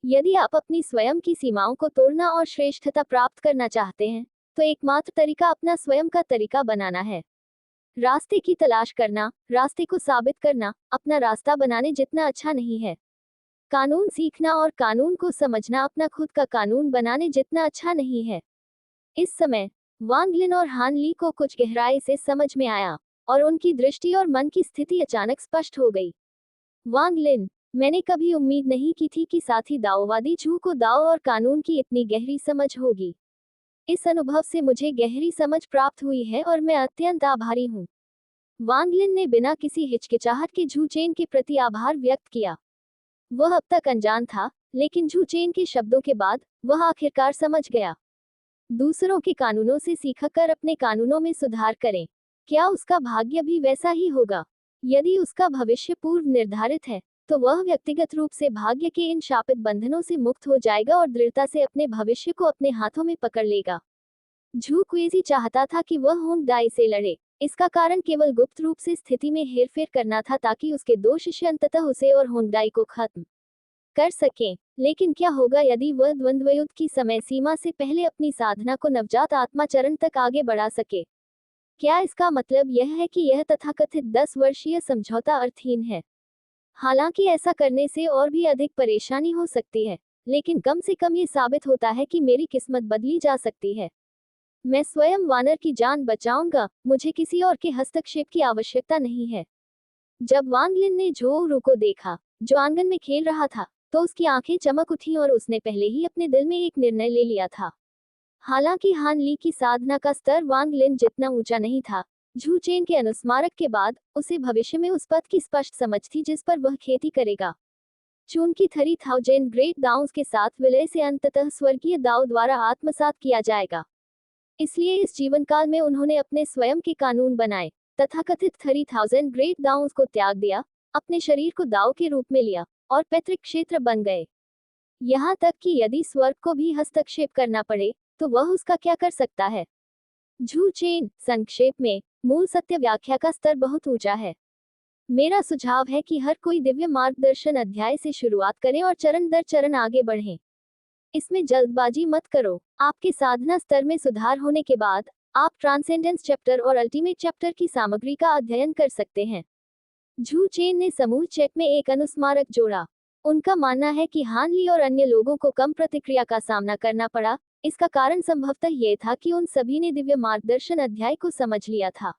यदि आप अपनी स्वयं की सीमाओं को तोड़ना और श्रेष्ठता प्राप्त करना चाहते हैं, तो एकमात्र तरीका अपना स्वयं का तरीका बनाना है। रास्ते की तलाश करना, रास्ते को साबित करना, अपना रास्ता बनाने जितना अच्छा नहीं है। कानून सीखना और कानून को समझना अपना खुद का कानून बनाने जितना अच्छा नहीं है। इस समय वांग लिन और हान ली को कुछ गहराई से समझ में आया और उनकी दृष्टि और मन की स्थिति अचानक स्पष्ट हो गई। वांग लिन, मैंने कभी उम्मीद नहीं की थी कि साथी दाओवादी झू को दाओ और कानून की इतनी गहरी समझ होगी। इस अनुभव से मुझे गहरी समझ प्राप्त हुई है और मैं अत्यंत आभारी हूँ। वांग लिन ने बिना किसी हिचकिचाहट के झू चेन के प्रति आभार व्यक्त किया। वह अब तक अनजान था, लेकिन झू चेन के शब्दों के बाद वह आखिरकार समझ गया। दूसरों के कानूनों से सीखकर अपने कानूनों में सुधार करें। क्या उसका भाग्य भी वैसा ही होगा? यदि उसका भविष्य पूर्व निर्धारित है, तो वह व्यक्तिगत रूप से भाग्य के इन शापित बंधनों से मुक्त हो जाएगा और दृढ़ता से अपने भविष्य को अपने हाथों में पकड़ लेगा। झू क्वेजी चाहता था कि वह होंग दाई से लड़े। इसका कारण केवल गुप्त रूप से स्थिति में हेरफेर करना था ताकि उसके दो शिष्य अंततः उसे और होंग दाई को खत्म कर सकें। लेकिन क्या होगा यदि वह द्वंद्वयुद्ध की समय सीमा से पहले अपनी साधना को नवजात आत्मा चरण तक आगे बढ़ा सके? क्या इसका मतलब यह है कि यह तथाकथित 10 वर्षीय समझौता अर्थहीन है? हालांकि ऐसा करने से और भी अधिक परेशानी हो सकती है, लेकिन कम से कम ये साबित होता है कि मेरी किस्मत बदली जा सकती है। मैं स्वयं वानर की जान बचाऊंगा, मुझे किसी और के हस्तक्षेप की आवश्यकता नहीं है। जब वांग लिन ने झोऊ को देखा, जो आंगन में खेल रहा था, तो उसकी आंखें चमक उठी और उसने पहले ही अपने दिल में एक निर्णय ले लिया था। हालांकि हान ली की साधना का स्तर वांग लिन जितना ऊंचा नहीं था, झू चेन के अनुस्मारक के बाद उसे भविष्य में उस पथ की स्पष्ट समझ थी जिस पर वह खेती करेगा। चून की 3000 ग्रेट दाउस के साथ विलय से अंततः स्वर्गीय दाऊ द्वारा आत्मसात किया जाएगा। इसलिए इस जीवन काल में उन्होंने अपने स्वयं के कानून बनाए, तथाकथित 3000 ग्रेट दाउस को त्याग दिया, अपने शरीर को दाऊ के रूप में लिया और पैतृक क्षेत्र बन गए। यहाँ तक कि यदि स्वर्ग को भी हस्तक्षेप करना पड़े, तो वह उसका क्या कर सकता है? झू चेन, संक्षेप में, मूल सत्य व्याख्या का स्तर बहुत ऊंचा है। मेरा सुझाव है कि हर कोई दिव्य मार्गदर्शन अध्याय से शुरुआत करें और चरण दर चरण आगे बढ़ें। इसमें जल्दबाजी मत करो। आपके साधना स्तर में सुधार होने के बाद आप ट्रांसेंडेंस चैप्टर और अल्टीमेट चैप्टर की सामग्री का अध्ययन कर सकते हैं। झू चेन ने समूह चेक में एक अनुस्मारक जोड़ा। उनका मानना है कि हान ली और अन्य लोगों को कम प्रतिक्रिया का सामना करना पड़ा। इसका कारण संभवतः यह था कि उन सभी ने दिव्य मार्गदर्शन अध्याय को समझ लिया था।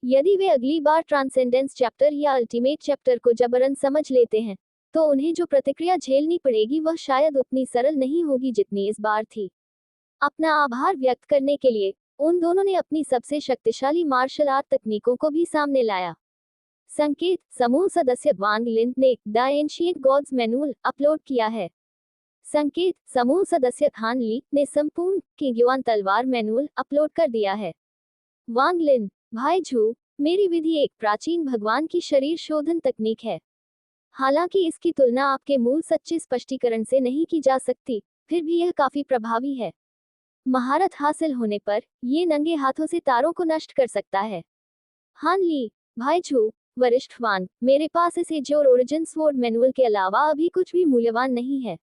यदि वे अगली बार ट्रांसेंडेंस चैप्टर या अल्टीमेट चैप्टर को जबरन समझ लेते हैं, तो उन्हें जो प्रतिक्रिया झेलनी पड़ेगी वह शायद उतनी सरल नहीं होगी जितनी इस बार थी। अपना आभार व्यक्त करने के लिए उन दोनों ने अपनी सबसे शक्तिशाली मार्शल आर्ट तकनीकों को भी सामने लाया। संकेत, समूह सदस्य वांग लिन ने the ancient gods manual upload किया है। संकेत, समूह सदस्य हान ली ने संपूर्ण किंग्युआन तलवार मैनुअल अपलोड कर दिया है। वांग लिन, भाई झू, मेरी विधि एक प्राचीन भगवान की शरीर शोधन तकनीक है। हालांकि इसकी तुलना आपके मूल सच्चे स्पष्टीकरण से नहीं की जा सकती, फिर भी यह काफी प्रभावी है। महारत हासिल होने पर ये नंगे हाथों से तारों को नष्ट कर सकता है। हान ली, भाई झू, वरिष्ठ वांग, मेरे पास इस एज और ओरिजिन स्वॉर्ड मैनुअल के अलावा अभी कुछ भी मूल्यवान नहीं है।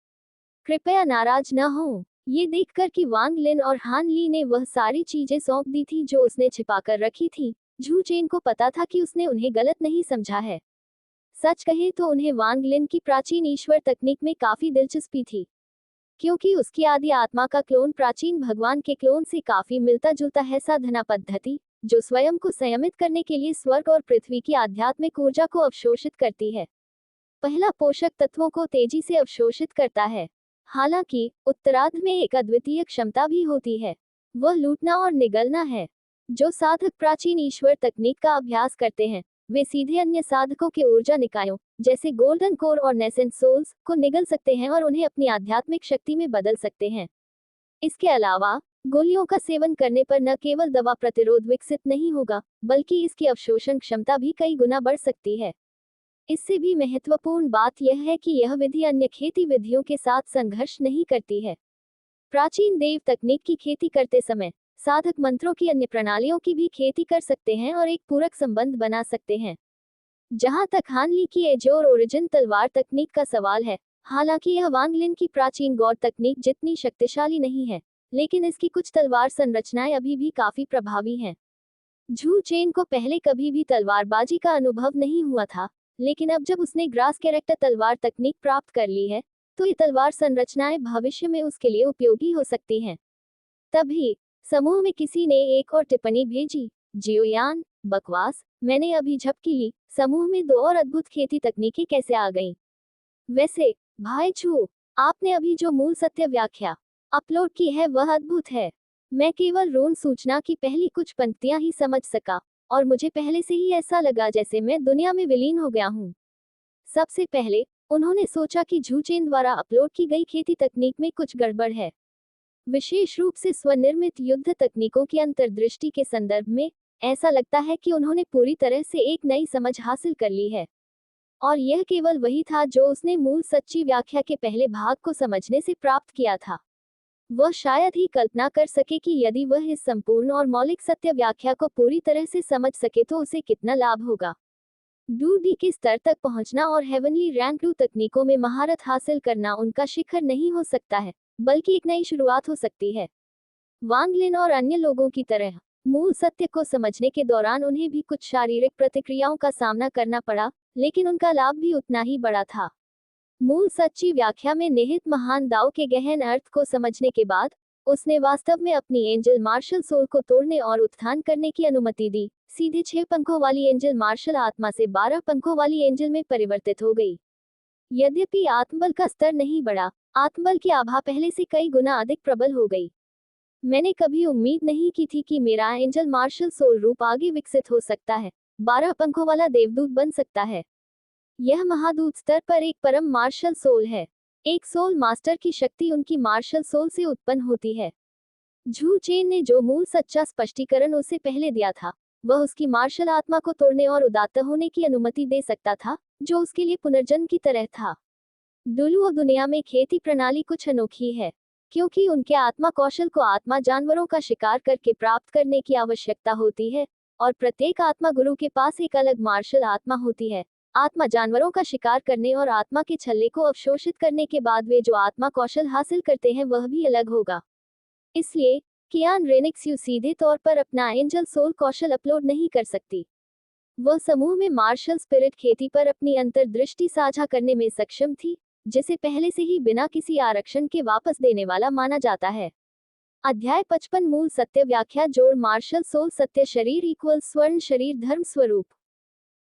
कृपया नाराज न हो। ये देखकर कि वांग लिन और हान ली ने वह सारी चीजें सौंप दी थी जो उसने छिपाकर रखी थी, झू चेन को पता था कि उसने उन्हें गलत नहीं समझा है। सच कहे तो उन्हें वांग लिन की प्राचीन ईश्वर तकनीक में काफी दिलचस्पी थी, क्योंकि उसकी आदि आत्मा का क्लोन प्राचीन भगवान के क्लोन से काफी मिलता जुलता है। साधना पद्धति जो स्वयं को संयमित करने के लिए स्वर्ग और पृथ्वी की आध्यात्मिक ऊर्जा को अवशोषित करती है। पहला पोषक तत्वों को तेजी से अवशोषित करता है। हालांकि उत्तरार्ध में एक अद्वितीय क्षमता भी होती है, वह लूटना और निगलना है। जो साधक प्राचीन ईश्वर तकनीक का अभ्यास करते हैं, वे सीधे अन्य साधकों के ऊर्जा निकायों जैसे गोल्डन कोर और नेसेंट सोल्स को निगल सकते हैं और उन्हें अपनी आध्यात्मिक शक्ति में बदल सकते हैं। इसके अलावा गोलियों का सेवन करने पर न केवल दवा प्रतिरोध विकसित नहीं होगा, बल्कि इसकी अवशोषण क्षमता भी कई गुना बढ़ सकती है। इससे भी महत्वपूर्ण बात यह है कि यह विधि अन्य खेती विधियों के साथ संघर्ष नहीं करती है। प्राचीन देव तकनीक की खेती करते समय साधक मंत्रों की अन्य प्रणालियों की भी खेती कर सकते हैं और एक पूरक संबंध बना सकते हैं। जहां तक हान ली की एज और ओरिजिन तलवार तकनीक का सवाल है, हालांकि यह वांग लिन की प्राचीन गॉड तकनीक जितनी शक्तिशाली नहीं है, लेकिन इसकी कुछ तलवार संरचनाएं अभी भी काफी प्रभावी हैं। झू चेन को पहले कभी भी तलवारबाजी का अनुभव नहीं हुआ था, लेकिन अब जब उसने ग्रास कैरेक्टर तलवार तकनीक प्राप्त कर ली है, तो ये तलवार संरचनाएं भविष्य में उसके लिए उपयोगी हो सकती हैं। तभी समूह में किसी ने एक और टिप्पणी भेजी, जियोयान, बकवास, मैंने अभी झपकी ली, समूह में दो और अद्भुत खेती तकनीकें कैसे आ गईं? वैसे भाई छू, आपने अभी जो मूल सत्य व्याख्या अपलोड की है वह अद्भुत है। मैं केवल ऋण सूचना की पहली कुछ पंक्तियां ही समझ सका, और मुझे पहले से ही ऐसा लगा जैसे मैं दुनिया में विलीन हो गया हूँ। सबसे पहले उन्होंने सोचा कि झूचेन द्वारा अपलोड की गई खेती तकनीक में कुछ गड़बड़ है, विशेष रूप से स्वनिर्मित युद्ध तकनीकों की अंतर्दृष्टि के संदर्भ में। ऐसा लगता है कि उन्होंने पूरी तरह से एक नई समझ हासिल कर ली है, और यह केवल वही था जो उसने मूल सच्ची व्याख्या के पहले भाग को समझने से प्राप्त किया था। वह शायद ही कल्पना कर सके कि यदि वह इस संपूर्ण और मौलिक सत्य व्याख्या को पूरी तरह से समझ सके तो उसे कितना लाभ होगा। डूडी के स्तर तक पहुंचना और हेवनली रैंक 2 तकनीकों में महारत हासिल करना उनका शिखर नहीं हो सकता है, बल्कि एक नई शुरुआत हो सकती है। वांग लिन और अन्य लोगों की तरह मूल सत्य को समझने के दौरान उन्हें भी कुछ शारीरिक प्रतिक्रियाओं का सामना करना पड़ा, लेकिन उनका लाभ भी उतना ही बड़ा था। मूल सच्ची व्याख्या में निहित महान दाव के गहन अर्थ को समझने के बाद उसने वास्तव में अपनी एंजल मार्शल सोल को तोड़ने और उत्थान करने की अनुमति दी। सीधे 6 पंखों वाली एंजल मार्शल आत्मा से 12 पंखों वाली एंजल में परिवर्तित हो गई। यद्यपि आत्मबल का स्तर नहीं बढ़ा, आत्मबल की आभा पहले से कई गुना अधिक प्रबल हो गई। मैंने कभी उम्मीद नहीं की थी कि मेरा एंजल मार्शल सोल रूप आगे विकसित हो सकता है, 12 पंखों वाला देवदूत बन सकता है। यह महादूत स्तर पर एक परम मार्शल सोल है। एक सोल मास्टर की शक्ति उनकी मार्शल सोल से उत्पन्न होती है। झू चेन ने जो मूल सच्चा स्पष्टीकरण उसे पहले दिया था, वह उसकी मार्शल आत्मा को तोड़ने और उदात्त होने की अनुमति दे सकता था, जो उसके लिए पुनर्जन्म की तरह था। दुलू दुनिया में खेती प्रणाली कुछ अनोखी है, क्योंकि उनके आत्मा कौशल को आत्मा जानवरों का शिकार करके प्राप्त करने की आवश्यकता होती है, और प्रत्येक आत्मा गुरु के पास एक अलग मार्शल आत्मा होती है। आत्मा जानवरों का शिकार करने और आत्मा के छल्ले को अवशोषित करने के बाद वे जो आत्मा कौशल हासिल करते हैं वह भी अलग होगा। इसलिए कियान रेनिक्स सीधे तौर पर अपना एंजल सोल कौशल अपलोड नहीं कर सकती। वह समूह में मार्शल स्पिरिट खेती पर अपनी अंतर्दृष्टि साझा करने में सक्षम थी, जिसे पहले से ही बिना किसी आरक्षण के वापस देने वाला माना जाता है। अध्याय 55 मूल सत्य व्याख्या जोड़ मार्शल सोल सत्य शरीर इक्वल स्वर्ण शरीर धर्म स्वरूप।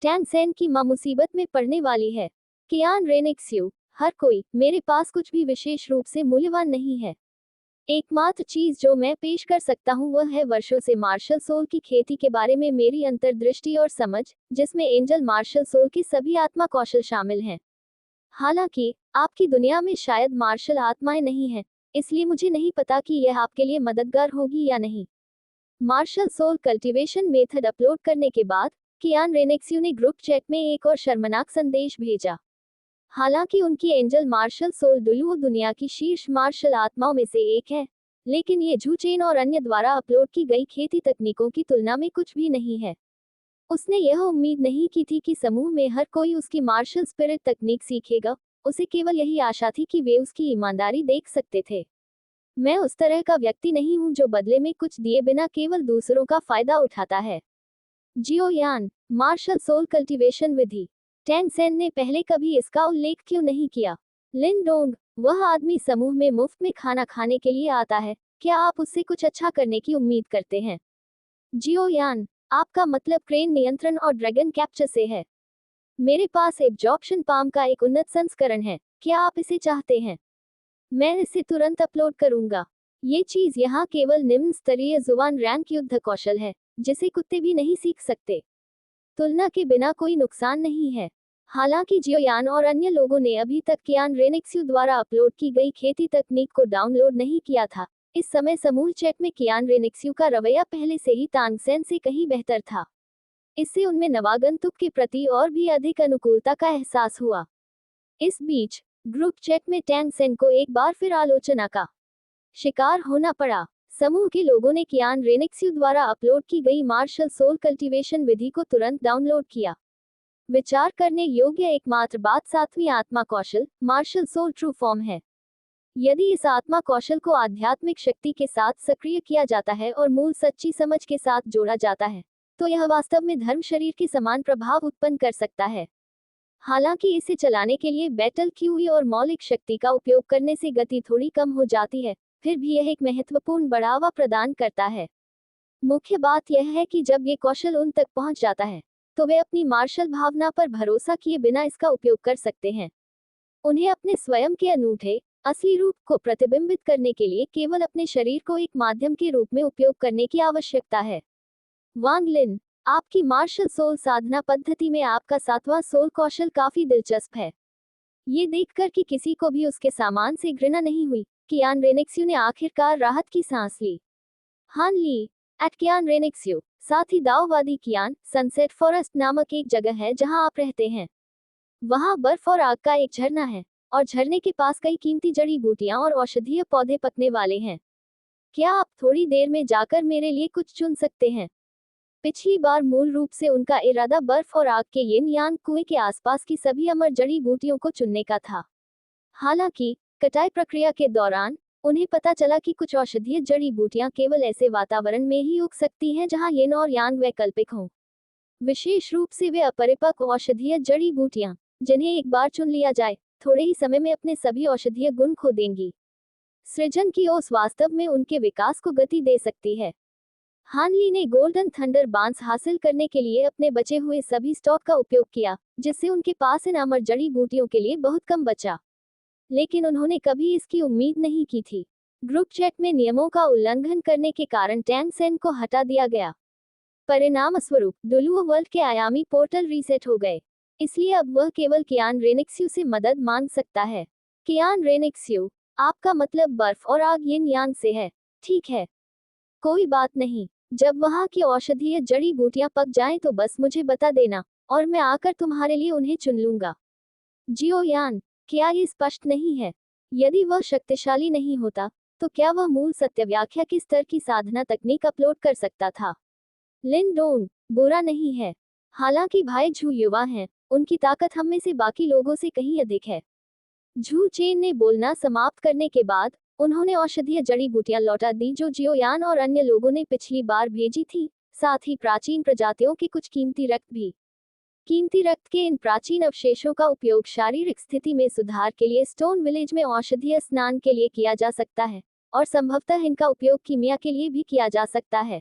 टैंग सेन की मां मुसीबत में पड़ने वाली है। कियान रेनिक्स हर कोई, मेरे पास कुछ भी विशेष रूप से मूल्यवान नहीं है। एकमात्र चीज जो मैं पेश कर सकता हूं वह है वर्षों से मार्शल सोल की खेती के बारे में मेरी अंतर्दृष्टि और समझ, जिसमें एंजल मार्शल सोल के सभी आत्मा कौशल शामिल हैं। हालांकि आपकी दुनिया में शायद मार्शल आत्माएं नहीं हैं, इसलिए मुझे नहीं पता कि यह आपके लिए मददगार होगी या नहीं। Martial soul cultivation method upload करने के बाद कियान रेनिक्स ने ग्रुप चैट में एक और शर्मनाक संदेश भेजा। हालांकि उनकी एंजल मार्शल सोल दुलू दुनिया की शीर्ष मार्शल आत्माओं में से एक है, लेकिन ये झू चेन और अन्य द्वारा अपलोड की गई खेती तकनीकों की तुलना में कुछ भी नहीं है। उसने यह उम्मीद नहीं की थी कि समूह में हर कोई उसकी मार्शल स्पिरिट तकनीक सीखेगा। उसे केवल यही आशा थी कि वे उसकी ईमानदारी देख सकते थे। मैं उस तरह का व्यक्ति नहीं हूं जो बदले में कुछ दिए बिना केवल दूसरों का फायदा उठाता है। जियोयान, मार्शल सोल कल्टीवेशन विधि। टैंग सेन ने पहले कभी इसका उल्लेख क्यों नहीं किया? लिन डोंग, वह आदमी समूह में मुफ्त में खाना खाने के लिए आता है, क्या आप उससे कुछ अच्छा करने की उम्मीद करते हैं? जियोयान, आपका मतलब क्रेन नियंत्रण और ड्रैगन कैप्चर से है। मेरे पास एब्जॉर्प्शन पाम का एक उन्नत संस्करण है, क्या आप इसे चाहते हैं? मैं इसे तुरंत अपलोड करूंगा। ये चीज यहाँ केवल निम्न स्तरीय जुबान रैंक युद्ध कौशल है, जिसे कुत्ते भी नहीं सीख सकते। तुलना के बिना कोई नुकसान नहीं है। हालांकि जियोयान और अन्य लोगों ने अभी तक कियान रेनिक्स द्वारा अपलोड की गई खेती तकनीक को डाउनलोड नहीं किया था, इस समय समूह चैट में कियान रेनिक्स का रवैया पहले से ही तांग सेन से कहीं बेहतर था। इससे उनमें नवागंतुक के प्रति और भी अधिक अनुकूलता का एहसास हुआ। इस बीच ग्रुप चैट में टैंग सेन को एक बार फिर आलोचना का शिकार होना पड़ा। समूह के लोगों ने कियान रेनिक्स द्वारा अपलोड की गई मार्शल सोल कल्टीवेशन विधि को तुरंत डाउनलोड किया। विचार करने योग्य एकमात्र बात 7वीं आत्मा कौशल, मार्शल सोल ट्रू फॉर्म है। यदि इस आत्मा कौशल को आध्यात्मिक शक्ति के साथ सक्रिय किया जाता है और मूल सच्ची समझ के साथ जोड़ा जाता है, तो यह वास्तव में धर्म शरीर के समान प्रभाव उत्पन्न कर सकता है। हालांकि इसे चलाने के लिए बैटल क्यूई और मौलिक शक्ति का उपयोग करने से गति थोड़ी कम हो जाती है, फिर भी यह एक महत्वपूर्ण बढ़ावा प्रदान करता है। मुख्य बात यह है कि जब ये कौशल उन तक पहुंच जाता है, तो वे अपनी मार्शल भावना पर भरोसा किए बिना इसका उपयोग कर सकते हैं। उन्हें अपने स्वयं के अनूठे, असली रूप को प्रतिबिंबित करने के लिए केवल अपने शरीर को एक माध्यम के रूप में उपयोग करने की आवश्यकता है। वांग लिन, आपकी मार्शल सोल साधना पद्धति में आपका 7वां सोल कौशल काफी दिलचस्प है। ये देखकर कि किसी को भी उसके सामान से घृणा नहीं हुई, कियान रेनेक्स्यू ने आखिरकार राहत की सांस ली। हान ली एट कियान रेनेक्स्यू, साथ ही दाओवादी कियान, सनसेट फॉरेस्ट नामक एक जगह है जहां आप रहते हैं। वहां बर्फ और आग का एक झरना है, और झरने के पास कई कीमती जड़ी बूटियां और औषधीय पौधे पकने वाले हैं। क्या आप थोड़ी देर में जाकर मेरे लिए कुछ चुन सकते हैं? पिछली बार मूल रूप से उनका इरादा बर्फ और आग के यिन यांग कुएं के आसपास की सभी अमर जड़ी बूटियों को चुनने का था। हालांकि कटाई प्रक्रिया के दौरान उन्हें पता चला कि कुछ औषधीय जड़ी बूटियां केवल ऐसे वातावरण में ही उग सकती हैं जहां यिन और यांग वैकल्पिक हों। विशेष रूप से वे अपरिपक्व औषधीय जड़ी बूटियां, जिन्हें एक बार चुन लिया जाए, थोड़े ही समय में अपने सभी औषधीय गुण खो देंगी। सृजन की ओस वास्तव में उनके विकास को गति दे सकती है। हानली ने गोल्डन थंडर बांस हासिल करने के लिए अपने बचे हुए सभी स्टॉक का उपयोग किया, जिससे उनके पास इन अमर जड़ी बूटियों के लिए बहुत कम बचा। लेकिन उन्होंने कभी इसकी उम्मीद नहीं की थी। ग्रुप चैट में नियमों का उल्लंघन करने के कारण टैंग सेन को हटा दिया गया। परिणामस्वरूप डुलुओ वर्ल्ड के आयामी पोर्टल रीसेट हो गए, इसलिए अब वह केवल कियान रेनेक्स्यू से मदद मांग सकता है। कियान रेनेक्स्यू, आपका मतलब बर्फ और आग यिन यांग से है, ठीक है? कोई बात नहीं, जब वहां की औषधीय जड़ी बूटियां पक जाएं तो बस मुझे बता देना, और मैं आकर तुम्हारे लिए उन्हें चुन लूंगा। जियो यान, क्या ये स्पष्ट नहीं है? यदि वह शक्तिशाली नहीं होता, तो क्या वह मूल सत्य व्याख्या के स्तर की साधना तकनीक अपलोड कर सकता था? लिन डोंग, बुरा नहीं है। हालांकि भाई झू युवा हैं, उनकी ताकत हम में से बाकी लोगों से कहीं अधिक है। झू चेन ने बोलना समाप्त करने के बाद उन्होंने औषधीय जड़ी बूटियां लौटा दी जो जियोयान और अन्य लोगों ने पिछली बार भेजी थी, साथ ही प्राचीन प्रजातियों के कुछ कीमती रक्त भी। कीमती रक्त के इन प्राचीन अवशेषों का उपयोग शारीरिक स्थिति में सुधार के लिए स्टोन विलेज में औषधीय स्नान के लिए किया जा सकता है, और संभवतः इनका उपयोग कीमिया के लिए भी किया जा सकता है।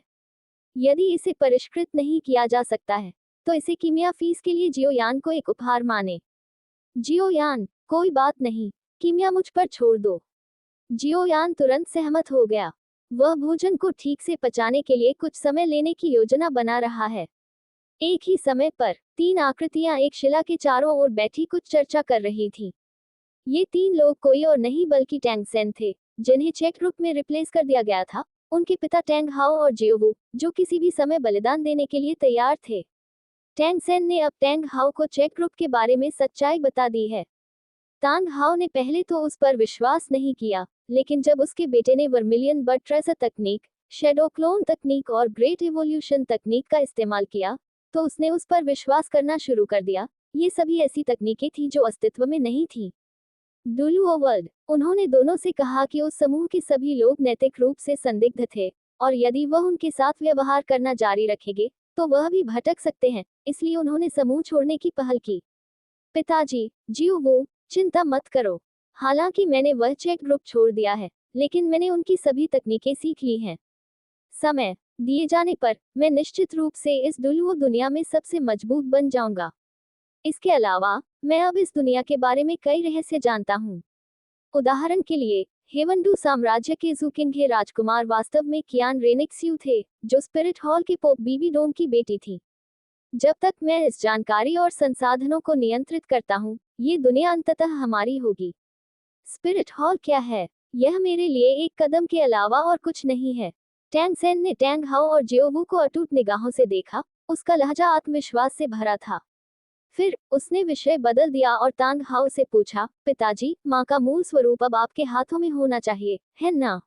यदि इसे परिष्कृत नहीं किया जा सकता है, तो इसे कीमिया फीस के लिए जियोयान को एक उपहार माने। जियोयान, कोई बात नहीं, कीमिया मुझ पर छोड़ दो। जियोयान तुरंत सहमत हो गया। वह भोजन को ठीक से पचाने के लिए कुछ समय लेने की योजना बना रहा है। एक ही समय पर 3 आकृतियां एक शिला के चारों ओर बैठी कुछ चर्चा कर रही थीं। ये 3 लोग कोई और नहीं बल्कि टैंग सेन थे, जिन्हें चेक ग्रुप में रिप्लेस कर दिया गया था, उनके पिता टैंग हाओ और जियोवू, जो किसी भी समय बलिदान देने के लिए तैयार थे। टैंग सेन ने अब टैंग हाओ को चेक ग्रुप के बारे में सच्चाई बता दी है। तांग हाओ ने पहले तो उस पर विश्वास नहीं किया, लेकिन जब उसके बेटे ने वर्मिलियन बर्ड ट्रेसर तकनीक, शेडो क्लोन तकनीक और ग्रेट इवोल्यूशन तकनीक का इस्तेमाल किया, तो उसने उस पर विश्वास करना शुरू कर दिया। ये सभी ऐसी तकनीकें थीं जो अस्तित्व में नहीं थीं। डुलुओ वर्ल्ड, उन्होंने दोनों से कहा कि उस समूह के सभी लोग नैतिक रूप से संदिग्ध थे, और यदि वह उनके साथ व्यवहार करना जारी रखेंगे, तो वह भी भटक सकते हैं, इसलिए उन्होंने समूह छोड़ने की पहल की। पिताजी, जियोवू, चिंता मत करो। हालांकि मैंने वह चेक ग्रुप छोड़ दिया है, लेकिन मैंने उनकी सभी तकनीकें सीख ली हैं। समय दिए जाने पर मैं निश्चित रूप से इस डुलुओ दुनिया में सबसे मजबूत बन जाऊंगा। इसके अलावा मैं अब इस दुनिया के बारे में कई रहस्य जानता हूँ। उदाहरण के लिए, हेवनडू साम्राज्य के जुकिंघे राजकुमार वास्तव में कियान रेनेक्स्यू थे, जो स्पिरिट हॉल के पोप बीबी डोम की बेटी थी। जब तक मैं इस जानकारी और संसाधनों को नियंत्रित करता हूँ, ये दुनिया अंततः हमारी होगी। स्पिरिट हॉल क्या है? यह मेरे लिए एक कदम के अलावा और कुछ नहीं है। टैंग सेन ने टैंग हाओ और जियोवू को अटूट निगाहों से देखा, उसका लहजा आत्मविश्वास से भरा था। फिर उसने विषय बदल दिया और तांग हाओ से पूछा, पिताजी, माँ का मूल स्वरूप अब आपके हाथों में होना चाहिए, है ना?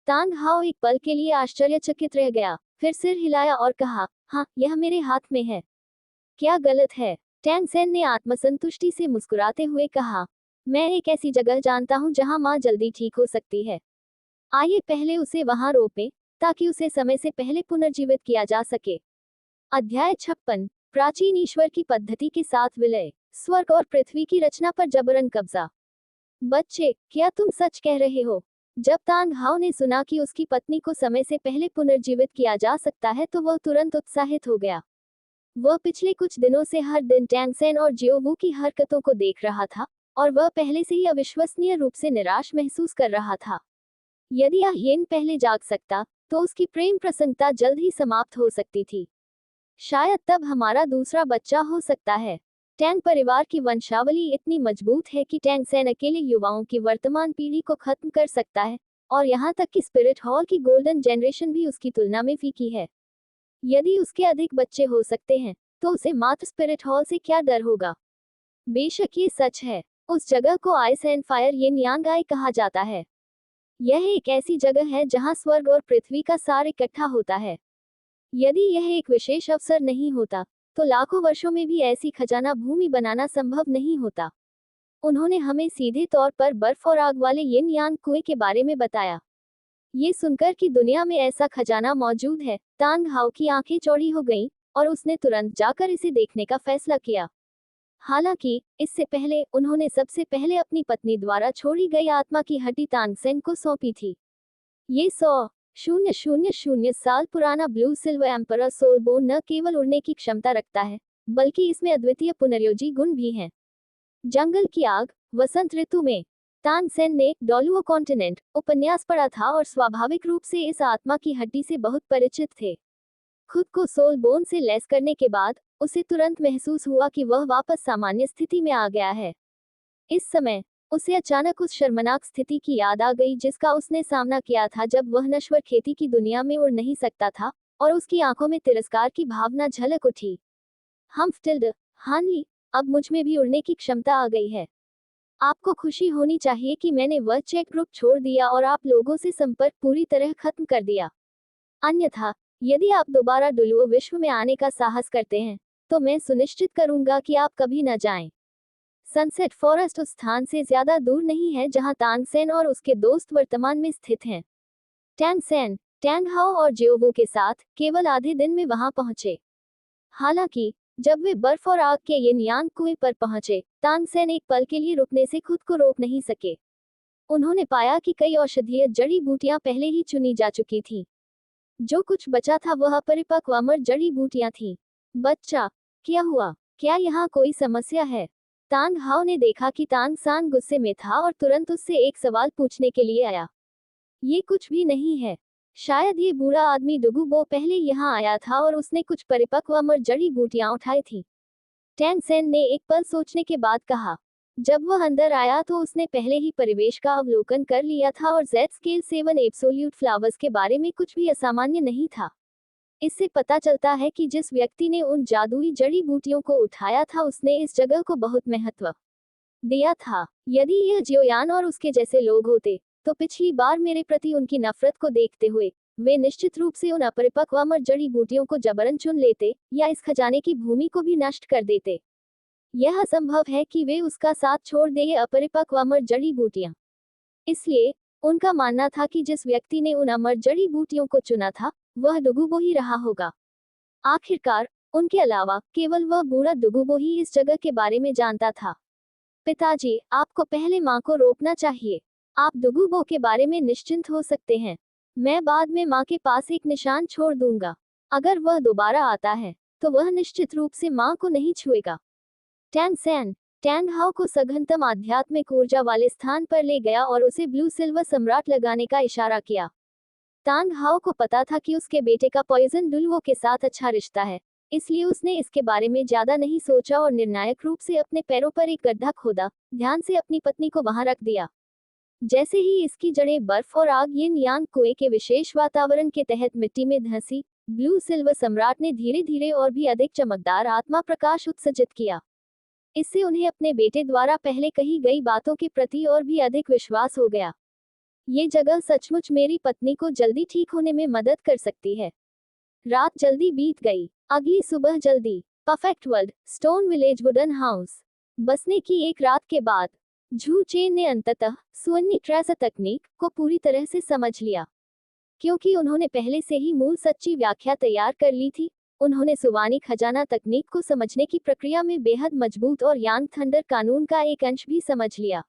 तांग हाओ एक पल के लिए आश्चर्यचकित रह गया, फिर सिर हिलाया और कहा, हाँ, यह मेरे हाथ में है। क्या गलत है? टैंग सेन ने आत्मसंतुष्टि से मुस्कुराते हुए कहा, मैं एक ऐसी जगह जानता हूँ जहाँ माँ जल्दी ठीक हो सकती है। आइए पहले उसे वहाँ रोपें, ताकि उसे समय से पहले पुनर्जीवित किया जा सके। अध्याय 56। प्राचीन ईश्वर की पद्धति के साथ विलय, स्वर्ग और पृथ्वी की रचना पर जबरन कब्जा। बच्चे, क्या तुम सच कह रहे हो? जब तांग हाओ ने सुना कि उसकी पत्नी को समय से पहले पुनर्जीवित किया जा सकता है तो वह तुरंत उत्साहित हो गया। वह पिछले कुछ दिनों से हर दिन टैंग सेन और जियोवू की हरकतों को देख रहा था, और वह पहले से ही अविश्वसनीय रूप से निराश महसूस कर रहा था। यदि येन पहले जाग सकता, तो उसकी प्रेम प्रसन्नता जल्द ही समाप्त हो सकती थी। शायद तब हमारा दूसरा बच्चा हो सकता है। टैंग परिवार की वंशावली इतनी मजबूत है कि टैंग सेन अकेले युवाओं की वर्तमान पीढ़ी को खत्म कर सकता है, और यहाँ तक कि स्पिरिट हॉल की गोल्डन जनरेशन भी उसकी तुलना में फीकी है। यदि उसके अधिक बच्चे हो सकते हैं, तो उसे मात्र स्पिरिट हॉल से क्या डर होगा? बेशक ये सच है। उस जगह को आइस एंड फायर येन यांग आई कहा जाता है। यह एक ऐसी जगह है जहाँ स्वर्ग और पृथ्वी का सार इकट्ठा होता है। यदि यह एक विशेष अवसर नहीं होता, तो लाखों वर्षों में भी ऐसी खजाना भूमि बनाना संभव नहीं होता। उन्होंने हमें सीधे तौर पर बर्फ और आग वाले येन यांग कुएं के बारे में बताया। ये सुनकर कि दुनिया में ऐसा खजाना मौजूद है, तांग हाओ की आंखें चौड़ी हो गईं, और उसने तुरंत जाकर इसे देखने का फैसला किया। हालांकि इससे पहले उन्होंने सबसे पहले अपनी पत्नी द्वारा छोड़ी गई आत्मा की हड्डी तांग सेन को सौंपी थी। ये 100,000 साल पुराना ब्लू सिल्वर एम्परर सोलबोन न केवल उड़ने की क्षमता रखता है, बल्कि इसमें अद्वितीय पुनर्योजी गुण भी हैं। जंगल की आग, वसंत ऋतु में तान सेन ने डोलुओ कॉन्टिनेंट उपन्यास पढ़ा था और स्वाभाविक रूप से इस आत्मा की हड्डी से बहुत परिचित थे। खुद को सोल बोन से लैस करने के बाद उसे तुरंत महसूस हुआ कि वह वापस सामान्य स्थिति में आ गया है। इस समय उसे अचानक उस शर्मनाक स्थिति की याद आ गई जिसका उसने सामना किया था जब वह नश्वर खेती की दुनिया में उड़ नहीं सकता था, और उसकी आंखों में तिरस्कार की भावना झलक उठी। हम्फ्टिल्ड, हानली, अब मुझ में भी उड़ने की क्षमता आ गई है। आपको खुशी होनी चाहिए कि मैंने वह चेक ग्रुप छोड़ दिया और आप लोगों से संपर्क पूरी तरह खत्म कर दिया। अन्यथा, यदि आप दोबारा डुलुओ विश्व में आने का साहस करते हैं, तो मैं सुनिश्चित करूंगा कि आप कभी न जाएं। सनसेट फॉरेस्ट उस स्थान से ज्यादा दूर नहीं है जहां तांग सेन और उसके दोस्त वर्तमान में स्थित हैं। टैंग सेन, टैंग हाओ और जियोवू के साथ केवल आधे दिन में वहां पहुंचे। हालांकि जब वे बर्फ और आग के येन यांग कुएं पर पहुंचे, तांग सेन एक पल के लिए रुकने से खुद को रोक नहीं सके। उन्होंने पाया कि कई औषधीय जड़ी बूटियां पहले ही चुनी जा चुकी थीं। जो कुछ बचा था वह अपरिपक्व अमर जड़ी बूटियां थीं। बच्चा, क्या हुआ? क्या यहाँ कोई समस्या है? तांग हाओ ने देखा कि तांग सान गुस्से में था और तुरंत उससे एक सवाल पूछने के लिए आया। ये कुछ भी नहीं है। शायद ये बूढ़ा आदमी डुगुबो पहले यहाँ आया था और उसने कुछ परिपक्व अमर जड़ी बूटियां उठाई थी। टैंग सेन ने एक पल सोचने के बाद कहा। जब वह अंदर आया तो उसने पहले ही परिवेश का अवलोकन कर लिया था और जेड स्केल 7 एब्सोल्यूट फ्लावर्स के बारे में कुछ भी असामान्य नहीं था। इससे पता चलता है कि जिस व्यक्ति ने उन जादुई जड़ी बूटियों को उठाया था उसने इस जगह को बहुत महत्व दिया था। यदि यह जियोयान और उसके जैसे लोग होते, तो पिछली बार मेरे प्रति उनकी नफरत को देखते हुए वे निश्चित रूप से उन अपरिपक्व अमर जड़ी बूटियों को जबरन चुन लेते या इस खजाने की भूमि को भी नष्ट कर देते। यह असंभव है कि वे उसका साथ छोड़ दे ये अपरिपक्व अमर जड़ी बूटियां। इसलिए उनका मानना था कि जिस व्यक्ति ने उन अमर जड़ी बूटियों को चुना था वह डुगुबो ही रहा होगा। आखिरकार उनके अलावा केवल वह बूढ़ा डुगुबो ही इस जगह के बारे में जानता था। पिताजी, आपको पहले माँ को रोकना चाहिए। आप डुगुबो के बारे में निश्चिंत हो सकते हैं। मैं बाद में माँ के पास एक निशान छोड़ दूंगा। अगर वह दोबारा आता है, तो वह निश्चित रूप से माँ को नहीं छुएगा। टैंग सेन, टैंग हाओ को सघनतम आध्यात्मिक ऊर्जा वाले स्थान पर ले गया और उसे ब्लू सिल्वर सम्राट लगाने का इशारा किया। तांग हाओ को पता था कि उसके बेटे का पॉइजन डुलुओ के साथ अच्छा रिश्ता है, इसलिए उसने इसके बारे में ज्यादा नहीं सोचा और निर्णायक रूप से अपने पैरों पर एक गड्ढा खोदा, ध्यान से अपनी पत्नी को वहां रख दिया। जैसे ही इसकी जड़ें बर्फ और आग येन यांग कुएं के विशेष वातावरण के तहत मिट्टी में धंसी, ब्लू सिल्वर सम्राट ने धीरे धीरे और भी अधिक चमकदार आत्मा प्रकाश उत्सर्जित किया। इससे उन्हें अपने बेटे द्वारा पहले कही गई बातों के प्रति और भी अधिक विश्वास हो गया। ये जगह सचमुच मेरी पत्नी को जल्दी ठीक होने में मदद कर सकती है। रात जल्दी बीत गई। अगली सुबह जल्दी। Perfect world, stone village wooden house. बसने की एक रात के बाद झू चेन ने अंततः सुन्नी ट्रेस तकनीक को पूरी तरह से समझ लिया। क्योंकि उन्होंने पहले से ही मूल सच्ची व्याख्या तैयार कर ली थी, उन्होंने सुवानी खजाना तकनीक को समझने की प्रक्रिया में बेहद मजबूत और यांग थंडर कानून का एक अंश भी समझ लिया।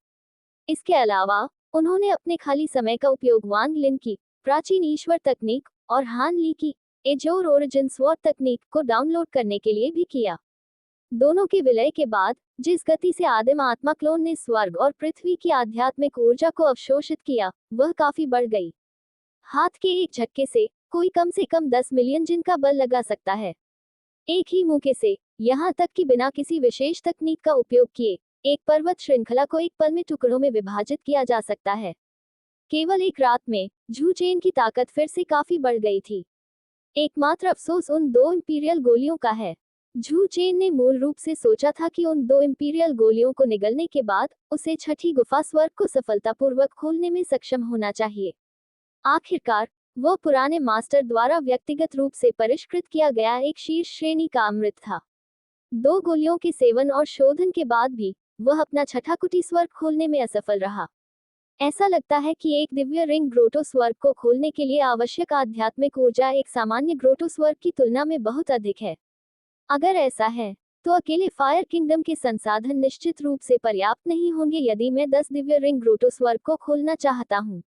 इसके अलावा उन्होंने अपने खाली समय का उपयोग वांग लिन की प्राचीन ईश्वर तकनीक और हान ली की एजोर ओरिजिन स्वॉट तकनीक को डाउनलोड करने के लिए भी किया। दोनों के विलय के बाद जिस गति से आदिम आत्मा क्लोन ने स्वर्ग और पृथ्वी की आध्यात्मिक ऊर्जा को अवशोषित किया, वह काफी बढ़ गई। हाथ के एक झटके से कोई कम से कम 10 मिलियन जिन का बल लगा सकता है। एक ही मौके से, यहाँ तक कि बिना किसी विशेष तकनीक का उपयोग किए, एक पर्वत श्रृंखला को एक पल में टुकड़ों में विभाजित किया जा सकता है। केवल एक रात में झू चेन की ताकत फिर से काफी बढ़ गई थी। एकमात्र अफसोस उन 2 इंपीरियल गोलियों का है। झू चेन ने मूल रूप से सोचा था कि उन 2 इंपीरियल गोलियों को निगलने के बाद उसे छठी गुफा स्वर्ग को सफलतापूर्वक खोलने में सक्षम होना चाहिए। आखिरकार वह पुराने मास्टर द्वारा व्यक्तिगत रूप से परिष्कृत किया गया एक शीर्ष श्रेणी का अमृत था। 2 गोलियों के सेवन और शोधन के बाद भी वह अपना छठा कुटी स्वर्ग खोलने में असफल रहा। ऐसा लगता है कि एक दिव्य रिंग ग्रोटो स्वर्ग को खोलने के लिए आवश्यक आध्यात्मिक ऊर्जा एक सामान्य ग्रोटो स्वर्ग की तुलना में बहुत अधिक है। अगर ऐसा है, तो अकेले फायर किंगडम के संसाधन निश्चित रूप से पर्याप्त नहीं होंगे यदि मैं 10 दिव्य रिंग ग्रोटो स्वर्ग को खोलना चाहता हूँ।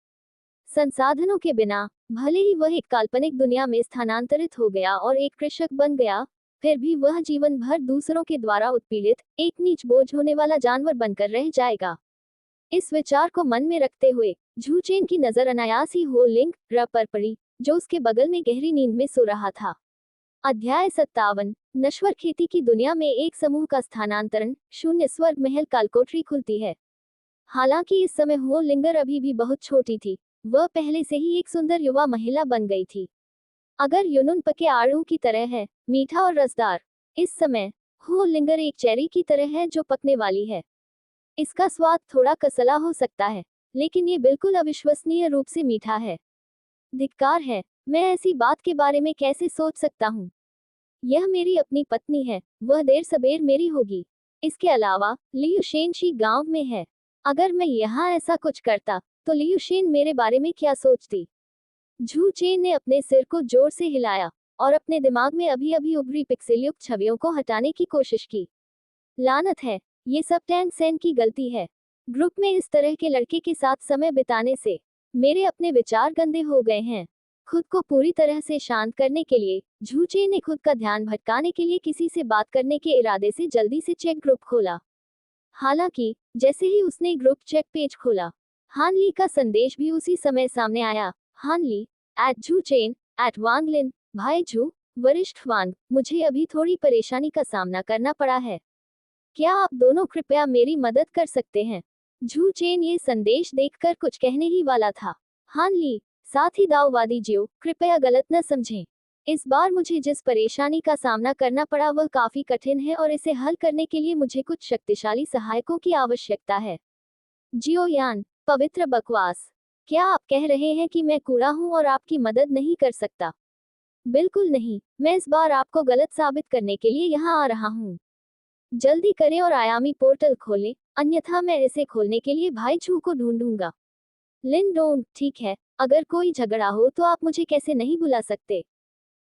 संसाधनों के बिना, भले ही वह एक काल्पनिक दुनिया में स्थानांतरित हो गया और एक कृषक बन गया, फिर भी वह जीवन भर दूसरों के द्वारा उत्पीड़ित, एक नीच बोझ होने वाला जानवर बनकर रह जाएगा। इस विचार को मन में रखते हुए झू चेन की नजर अनायास ही हो लिंग र पर पड़ी, जो उसके बगल में गहरी नींद में सो रहा था। अध्याय 57। नश्वर खेती की दुनिया में एक समूह का स्थानांतरण। शून्य स्वर्ग महल कालकोठरी खुलती है। हालांकि इस समय हो लिंगर अभी भी बहुत छोटी थी, वह पहले से ही एक सुंदर युवा महिला बन गई थी। अगर यूनुन पके आड़ू की तरह है, मीठा और रसदार, इस समय हो लिंगर एक चेरी की तरह है जो पकने वाली है। इसका स्वाद थोड़ा कसला हो सकता है, लेकिन ये बिल्कुल अविश्वसनीय रूप से मीठा है। धिक्कार है, मैं ऐसी बात के बारे में कैसे सोच सकता हूँ। यह मेरी अपनी पत्नी है, वह देर सबेर मेरी होगी। इसके अलावा लियुशेनशी गांव में है। अगर मैं यहाँ ऐसा कुछ करता, तो लियुशेन मेरे बारे में क्या सोचती। झू चेन ने अपने सिर को जोर से हिलाया और अपने दिमाग में अभी अभी उभरी पिक्सेलयुक्त छवियों को हटाने की कोशिश की। लानत है, ये सब टैंग सेन की गलती है। ग्रुप में इस तरह के लड़के के साथ समय बिताने से मेरे अपने विचार गंदे हो गए हैं। खुद को पूरी तरह से शांत करने के लिए झू चेन ने खुद का ध्यान भटकाने के लिए किसी से बात करने के इरादे से जल्दी से चेक ग्रुप खोला। हालांकि जैसे ही उसने ग्रुप चेक पेज खोला, हान ली का संदेश भी उसी समय सामने आया। हान ली @झू चेन @वांग लिन। भाई झू, वरिष्ठ वांग, मुझे अभी थोड़ी परेशानी का सामना करना पड़ा है। क्या आप दोनों कृपया मेरी मदद कर सकते हैं। झू चेन ये संदेश देखकर कुछ कहने ही वाला था। हान ली, साथ ही दाओवादी जियो, कृपया गलत न समझें। इस बार मुझे जिस परेशानी का सामना करना पड़ा वह काफी कठिन है और इसे हल करने के लिए मुझे कुछ शक्तिशाली सहायकों की आवश्यकता है। जियो यान, पवित्र बकवास। क्या आप कह रहे हैं कि मैं कूड़ा हूं और आपकी मदद नहीं कर सकता? बिल्कुल नहीं, मैं इस बार आपको गलत साबित करने के लिए यहाँ आ रहा हूँ। जल्दी करें और आयामी पोर्टल खोलें, अन्यथा मैं इसे खोलने के लिए भाई झू को ढूंढूंगा। लिन डोंग, ठीक है, अगर कोई झगड़ा हो तो आप मुझे कैसे नहीं बुला सकते।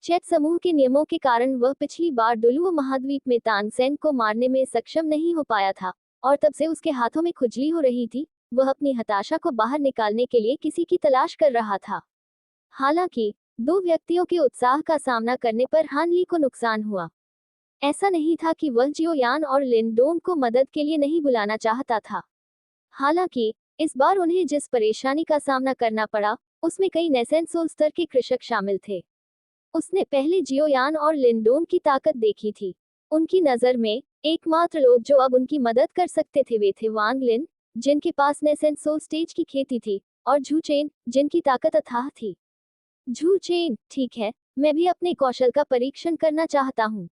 चैट समूह के नियमों के कारण वह पिछली बार डुलुओ महाद्वीप में तानसेन को मारने में सक्षम नहीं हो पाया था, और तब से उसके हाथों में खुजली हो रही थी। वह अपनी हताशा को बाहर निकालने के लिए किसी की तलाश कर रहा था। हालांकि 2 व्यक्तियों के उत्साह का सामना करने पर हान ली को नुकसान हुआ। ऐसा नहीं था कि वह जियो यान और लिन डोंग को मदद के लिए नहीं बुलाना चाहता था। हालांकि इस बार उन्हें जिस परेशानी का सामना करना पड़ा, उसमें कई नेसेंसोल स्तर के कृषक शामिल थे। उसने पहले जियो यान और लिन डोंग की ताकत देखी थी। उनकी नज़र में एकमात्र लोग जो अब उनकी मदद कर सकते थे वे थे वांग लिन, जिनके पास नेसेंसोल स्टेज की खेती थी, और झू चेन, जिनकी ताकत अथाह थी। झू चेन, ठीक है, मैं भी अपने कौशल का परीक्षण करना चाहता हूँ।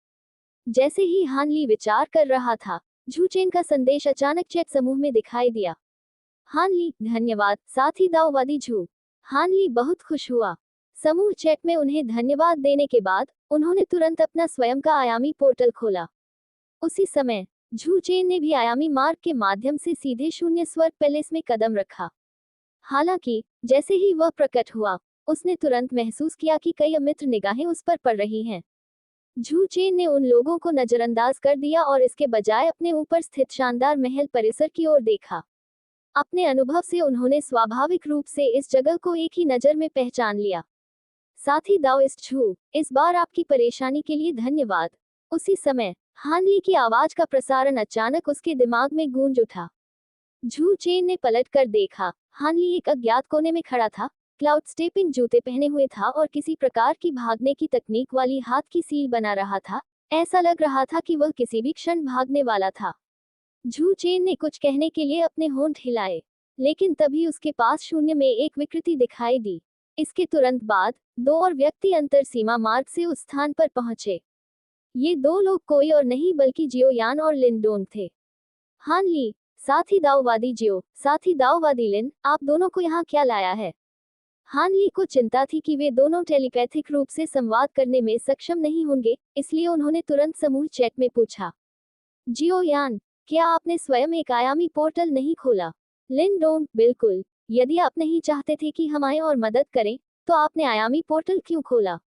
जैसे ही हान ली विचार कर रहा था, झू चेन का संदेश अचानक चैट समूह में दिखाई दिया। हान ली, धन्यवाद, साथ ही दाओवादी झू। हान ली बहुत खुश हुआ। समूह चैट में उन्हें धन्यवाद देने के बाद उन्होंने तुरंत अपना स्वयं का आयामी पोर्टल खोला। उसी समय झू चेन ने भी आयामी मार्ग के माध्यम से सीधे शून्य स्वर्ग पैलेस में कदम रखा। हालांकि जैसे ही वह प्रकट हुआ, उसने तुरंत महसूस किया कि कई अमित्र निगाहें उस पर पड़ रही हैं। झू चेन ने उन लोगों को नजरअंदाज कर दिया और इसके बजाय अपने ऊपर स्थित शानदार महल परिसर की ओर देखा। अपने अनुभव से उन्होंने स्वाभाविक रूप से इस जगह को एक ही नजर में पहचान लिया। साथी दाओइस्ट झू, इस बार आपकी परेशानी के लिए धन्यवाद। उसी समय हानली की आवाज का प्रसारण अचानक उसके दिमाग में गूंज उठा। झू चेन ने पलट कर देखा। हानली एक अज्ञात कोने में खड़ा था, क्लाउड स्टेपिंग जूते पहने हुए था और किसी प्रकार की भागने की तकनीक वाली हाथ की सील बना रहा था। ऐसा लग रहा था कि वह किसी भी क्षण भागने वाला था। झू चेन ने कुछ कहने के लिए अपने होंठ हिलाए, लेकिन तभी उसके पास शून्य में एक विकृति दिखाई दी। इसके तुरंत बाद दो और व्यक्ति अंतर सीमा मार्ग से उस स्थान पर पहुंचे। ये दो लोग कोई और नहीं बल्कि जियो यान और लिन डोंग थे। हानली, साथी दाओवादी जियो, साथी दाओवादी लिन, आप दोनों को यहाँ क्या लाया है? हानली को चिंता थी कि वे दोनों टेलीपैथिक रूप से संवाद करने में सक्षम नहीं होंगे, इसलिए उन्होंने तुरंत समूह चैट में पूछा, जियो यान, क्या आपने स्वयं एक आयामी पोर्टल नहीं खोला? लिन डोंग, बिल्कुल। यदि आप नहीं चाहते थे कि हम आए और मदद करें, तो आपने आयामी पोर्टल क्यों खोला?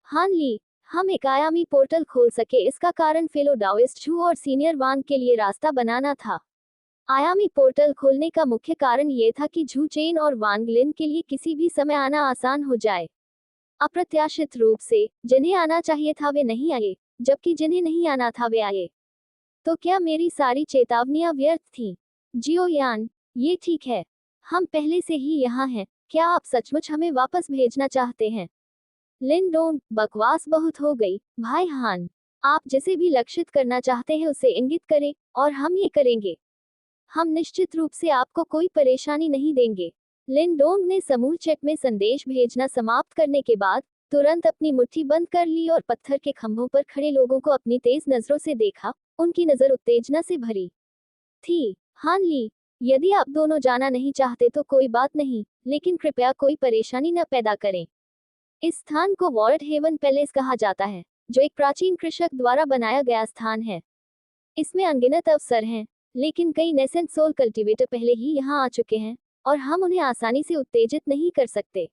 हानली, हम एक आयामी पोर्टल खोल सके इसका कारण फेलो डाओइस्ट झू और सीनियर वांग के लिए रास्ता बनाना था। आयामी पोर्टल खोलने का मुख्य कारण ये था कि झू चेन और वांग लिन के लिए किसी भी समय आना आसान हो जाए। अप्रत्याशित रूप से जिन्हें आना चाहिए था वे नहीं आए, जबकि जिन्हें नहीं आना था वे आए। तो क्या मेरी सारी चेतावनियां व्यर्थ थीं? जियो यान, ये ठीक है। हम पहले से ही यहाँ हैं, क्या आप सचमुच हमें वापस भेजना चाहते हैं? लिन डोंग, बकवास बहुत हो गई, भाई हान। आप जिसे भी लक्षित करना चाहते हैं उसे इंगित करें, और हम ये करेंगे। हम निश्चित रूप से आपको कोई परेशानी नहीं देंगे। लिन डोंग ने समूह चैट में संदेश भेजना समाप्त करने के बाद तुरंत अपनी मुट्ठी बंद कर ली और पत्थर के खंभों पर खड़े लोगों को अपनी तेज नजरों से देखा। उनकी नजर उत्तेजना से भरी थी। हानली, यदि आप दोनों जाना नहीं चाहते तो कोई बात नहीं, लेकिन कृपया कोई परेशानी न पैदा करें। इस स्थान को वॉर्ड हेवन पैलेस कहा जाता है, जो एक प्राचीन कृषक द्वारा बनाया गया स्थान है। इसमें अनगिनत अवसर हैं, लेकिन कई नेसेंट सोल कल्टीवेटर पहले ही यहाँ आ चुके हैं, और हम उन्हें आसानी से उत्तेजित नहीं कर सकते।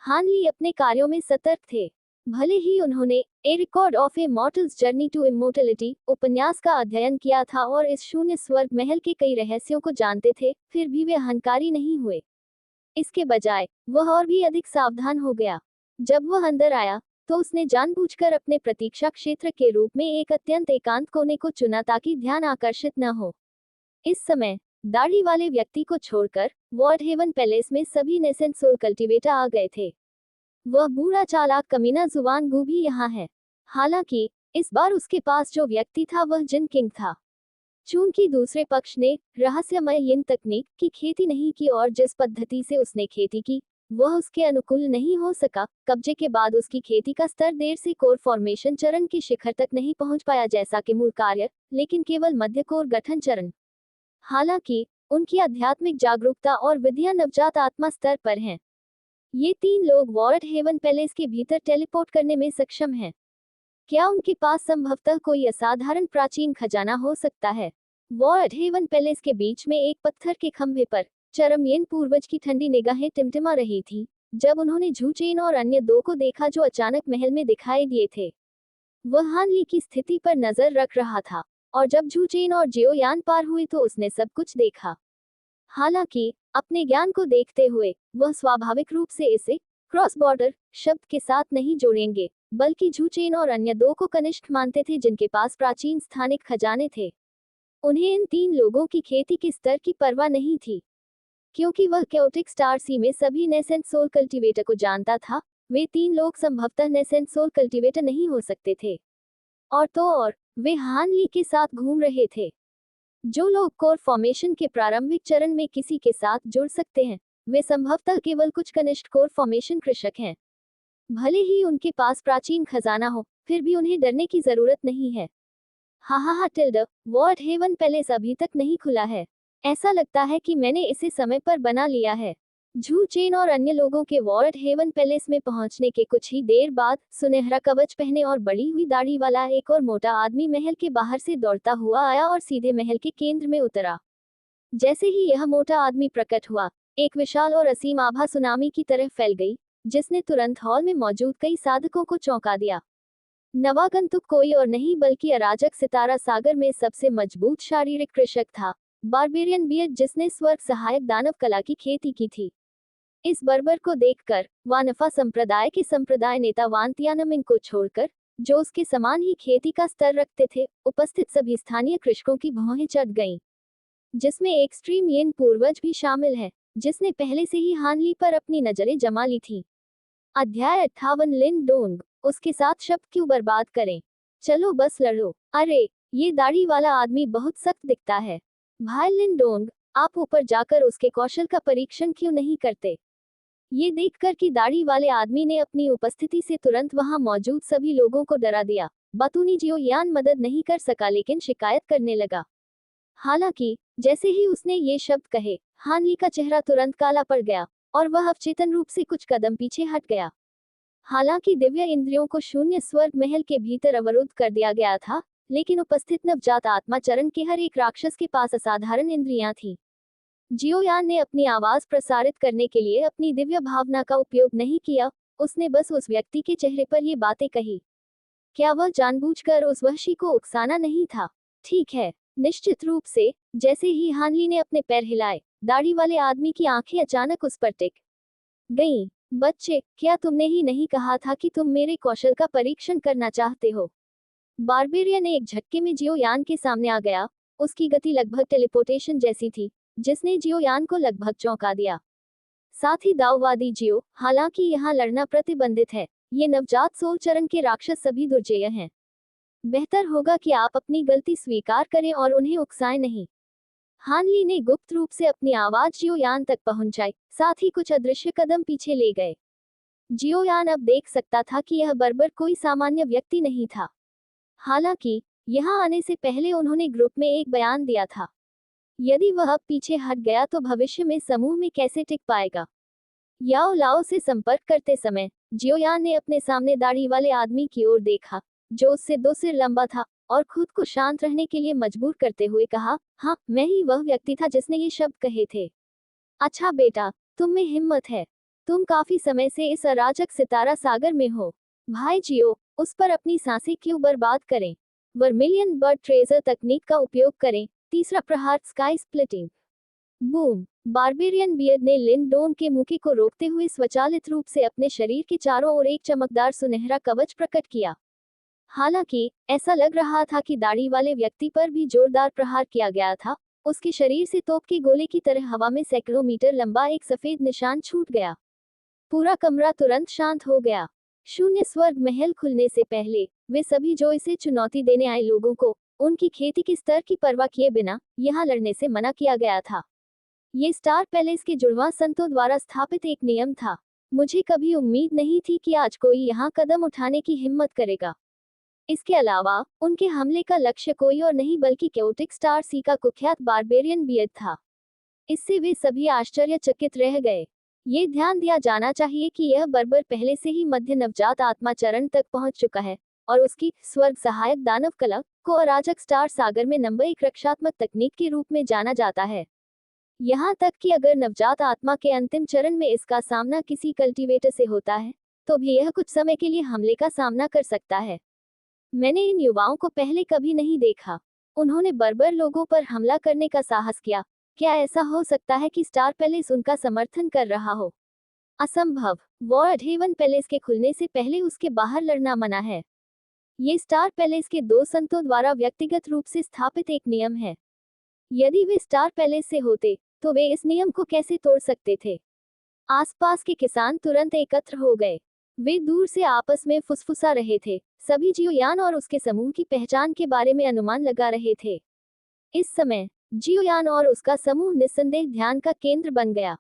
हानली अपने कार्यों में सतर्क थे। भले ही उन्होंने a record of a mortal's journey to immortality उपन्यास का अध्ययन किया था और इस शून्य स्वर्ग महल के कई रहस्यों को जानते थे, फिर भी वे अहंकारी नहीं हुए। इसके बजाय वह और भी अधिक सावधान हो गया। जब वह अंदर आया, तो उसने जानबूझकर अपने प्रतीक्षा क्षेत्र के रूप में एक अत्यंत एकांत कोने को चुना ताकि ध्यान आकर्षित न हो। इस समय दाढ़ी वाले व्यक्ति को छोड़कर वॉर्ड हेवन पैलेस में सभी नेसेंट सोल कल्टीवेटर आ गए थे। वह बूढ़ा चालाक कमीना जुबान गू भी यहाँ है। हालांकि इस बार उसके पास जो व्यक्ति था वह जिन किंग था। चूंकि दूसरे पक्ष ने रहस्यमय यिन तकनीक की खेती नहीं की और जिस पद्धति से उसने खेती की वह उसके अनुकूल नहीं हो सका, कब्जे के बाद उसकी खेती का स्तर देर से कोर फॉर्मेशन चरण के शिखर तक नहीं पहुंच पाया जैसा कि मूल कार्य, लेकिन केवल मध्य कोर गठन चरण। हालांकि उनकी आध्यात्मिक जागरूकता और विधियां नवजात आत्मा स्तर पर हैं। ये तीन लोग वॉर्ड हेवन पैलेस के भीतर टेलीपोर्ट करने में सक्षम हैं। क्या उनके पास संभवतः कोई असाधारण प्राचीन खजाना हो सकता है? वॉर्ड हेवन पैलेस के बीच में एक पत्थर के खंभे पर चरमयेन पूर्वज की ठंडी निगाहें टिमटिमा रही थी जब उन्होंने झूचेन और अन्य दो को देखा जो अचानक महल में दिखाई दिए थे। वह हानली की स्थिति पर नजर रख रहा था, और जब झूचेन और जियो यान पार हुई तो उसने सब कुछ देखा। हालांकि अपने ज्ञान को देखते हुए वह स्वाभाविक रूप से इसे क्रॉस बॉर्डर शब्द के साथ नहीं जोड़ेंगे, बल्कि झूचेन और अन्य दो को कनिष्ठ मानते थे जिनके पास प्राचीन स्थानिक खजाने थे। उन्हें इन तीन लोगों की खेती के स्तर की परवाह नहीं थी, क्योंकि वह कैओटिक स्टार सी में सभी नेसेंट सोल कल्टीवेटर को जानता था। वे तीन लोग संभवतः नेसेंट सोल कल्टीवेटर नहीं हो सकते थे, और तो और वे हानली के साथ घूम रहे थे। जो लोग कोर फॉर्मेशन के प्रारंभिक चरण में किसी के साथ जुड़ सकते हैं, वे संभवतः केवल कुछ कनिष्ठ कोर फॉर्मेशन कृषक हैं। भले ही उनके पास प्राचीन खजाना हो, फिर भी उन्हें डरने की जरूरत नहीं है। हा टिल्ड, वॉर्ड हेवन पैलेस अभी तक नहीं खुला है। ऐसा लगता है कि मैंने इसे समय पर बना लिया है। झूचेन और अन्य लोगों के वॉर्ड हेवन पैलेस में पहुंचने के कुछ ही देर बाद सुनहरा कवच पहने और बड़ी हुई दाढ़ी वाला एक और मोटा आदमी महल के बाहर से दौड़ता हुआ आया और सीधे महल के केंद्र में उतरा। जैसे ही यह मोटा आदमी प्रकट हुआ, एक विशाल और असीम आभा सुनामी की तरह फैल गई, जिसने तुरंत हॉल में मौजूद कई साधकों को चौंका दिया। नवागंतुक कोई और नहीं बल्कि अराजक सितारा सागर में सबसे मजबूत शारीरिक कृषक था, बारबेरियन बियड, जिसने स्वर्ग सहायक दानव कला की खेती की थी। इस बर्बर को देखकर वानफा संप्रदाय के संप्रदाय नेता वानतियानमिंग को छोड़कर, जो उसके समान ही खेती का स्तर रखते थे, उपस्थित सभी स्थानीय कृषकों की भौहें चढ़ गईं, जिसमें एक्सट्रीम येन पूर्वज भी शामिल है, जिसने पहले से ही हानली पर अपनी नजरें जमा ली थी। अध्याय 58 लिन डोंग, उसके साथ शब्द क्यों बर्बाद करें, चलो बस लड़ो। अरे, ये दाढ़ी वाला आदमी बहुत सख्त दिखता है। भाई लिन डोंग, आप ऊपर जाकर उसके कौशल का परीक्षण क्यों नहीं करते? ये देखकर कि दाढ़ी वाले आदमी ने अपनी उपस्थिति से तुरंत वहां मौजूद सभी लोगों को डरा दिया, बतूनी जियो यान मदद नहीं कर सका, लेकिन शिकायत करने लगा। हालांकि जैसे ही उसने ये शब्द कहे, हानली का चेहरा तुरंत काला पड़ गया और वह अवचेतन रूप से कुछ कदम पीछे हट गया। हालांकि दिव्य इंद्रियों को शून्य स्वर्ग महल के भीतर अवरुद्ध कर दिया गया था, लेकिन उपस्थित नवजात आत्मा चरण के हर एक राक्षस के पास असाधारण इंद्रियां थीं। जियोयान ने अपनी आवाज प्रसारित करने के लिए अपनी दिव्य भावना का उपयोग नहीं किया, उसने बस उस व्यक्ति के चेहरे पर ये बातें कही। क्या वह जानबूझकर उस वहशी को उकसाना नहीं था? ठीक है, निश्चित रूप से। जैसे ही हानली ने अपने पैर हिलाए, दाढ़ी वाले आदमी की आंखें अचानक उस पर टिक गईं। बच्चे, क्या तुमने ही नहीं कहा था कि तुम मेरे कौशल का परीक्षण करना चाहते हो? बारबेरियन एक झटके में जियोयान के सामने आ गया। उसकी गति लगभग टेलीपोर्टेशन जैसी थी, जिसने जियोयान को लगभग चौंका दिया। साथ ही दाववादी जियो, हालांकि यहाँ लड़ना प्रतिबंधित है। ये नवजात सोल चरण के राक्षस सभी दुर्जेय हैं। बेहतर होगा कि आप अपनी गलती स्वीकार करें और उन्हें उकसाएं नहीं। हानली ने गुप्त रूप से अपनी आवाज जियोयान तक पहुंचाई, साथ ही कुछ अदृश्य कदम पीछे ले गए। जियोयान अब देख सकता था कि यह बर्बर कोई सामान्य व्यक्ति नहीं था। हालांकि यहाँ आने से पहले उन्होंने ग्रुप में एक बयान दिया था। यदि वह अब पीछे हट गया तो भविष्य में समूह में कैसे टिक पाएगा? याओ लाओ से संपर्क करते समय जियोयान ने अपने सामने दाढ़ी वाले आदमी की ओर देखा, जो उससे 2 सिर लंबा था, और खुद को शांत रहने के लिए मजबूर करते हुए कहा, हाँ, मैं ही वह व्यक्ति था जिसने ये शब्द कहे थे। अच्छा बेटा, तुम में हिम्मत है। तुम काफी समय से इस अराजक सितारा सागर में हो। भाई जियो, उस पर अपनी सांसें क्यों बर्बाद करें? वर्मिलियन बर्ड ट्रेजर तकनीक का उपयोग करें। तीसरा प्रहार, sky splitting. Boom! Barbarian beard ने लिन डोंग के मुके को रोकते हुए स्वचालित रूप से अपने शरीर के चारों ओर एक चमकदार सुनहरा कवच प्रकट किया। हालांकि ऐसा लग रहा था कि दाढ़ी वाले व्यक्ति पर भी जोरदार प्रहार किया गया था। उसके शरीर से तोप के गोले की तरह हवा में सैकड़ों मीटर लंबा एक सफेद निशान छूट गया। पूरा कमरा तुरंत शांत हो गया। शून्य स्वर्ग महल खुलने से पहले वे सभी जो इसे चुनौती देने आए लोगों को उनकी खेती के स्तर की परवाह किए बिना यहाँ लड़ने से मना किया गया था। ये स्टार पैलेस के जुड़वां संतों द्वारा स्थापित एक नियम था। मुझे कभी उम्मीद नहीं थी कि आज कोई यहाँ कदम उठाने की हिम्मत करेगा। इसके अलावा उनके हमले का लक्ष्य कोई और नहीं बल्कि केओटिक स्टार सी का कुख्यात बारबेरियन बियड था। इससे वे सभी आश्चर्यचकित रह गए। ये ध्यान दिया जाना चाहिए कि यह बर्बर पहले से ही मध्य नवजात आत्मा चरण तक पहुंच चुका है, और उसकी स्वर्ग सहायक दानव कला को अराजक स्टार सागर में नंबर 1 रक्षात्मक तकनीक के रूप में जाना जाता है। यहाँ तक कि अगर नवजात आत्मा के अंतिम चरण में इसका सामना किसी कल्टीवेटर से होता है, तो भी यह कुछ समय के लिए हमले का सामना कर सकता है। मैंने इन युवाओं को पहले कभी नहीं देखा। उन्होंने बर्बर लोगों पर हमला करने का साहस किया। क्या ऐसा हो सकता है कि स्टार पैलेस उनका समर्थन कर रहा हो? असंभव। वॉर्ड हेवन पैलेस के खुलने से पहले उसके बाहर लड़ना मना है। ये स्टार पैलेस के 2 संतों द्वारा व्यक्तिगत रूप से स्थापित एक नियम है। यदि वे स्टार पैलेस से होते, तो वे इस नियम को कैसे तोड़ सकते थे? आसपास के किसान तुरंत एकत्र हो गए। वे दूर से आपस में फुसफुसा रहे थे, सभी जियोयान और उसके समूह की पहचान के बारे में अनुमान लगा रहे थे। इस समय जियोयान और उसका समूह निस्संदेह ध्यान का केंद्र बन गया।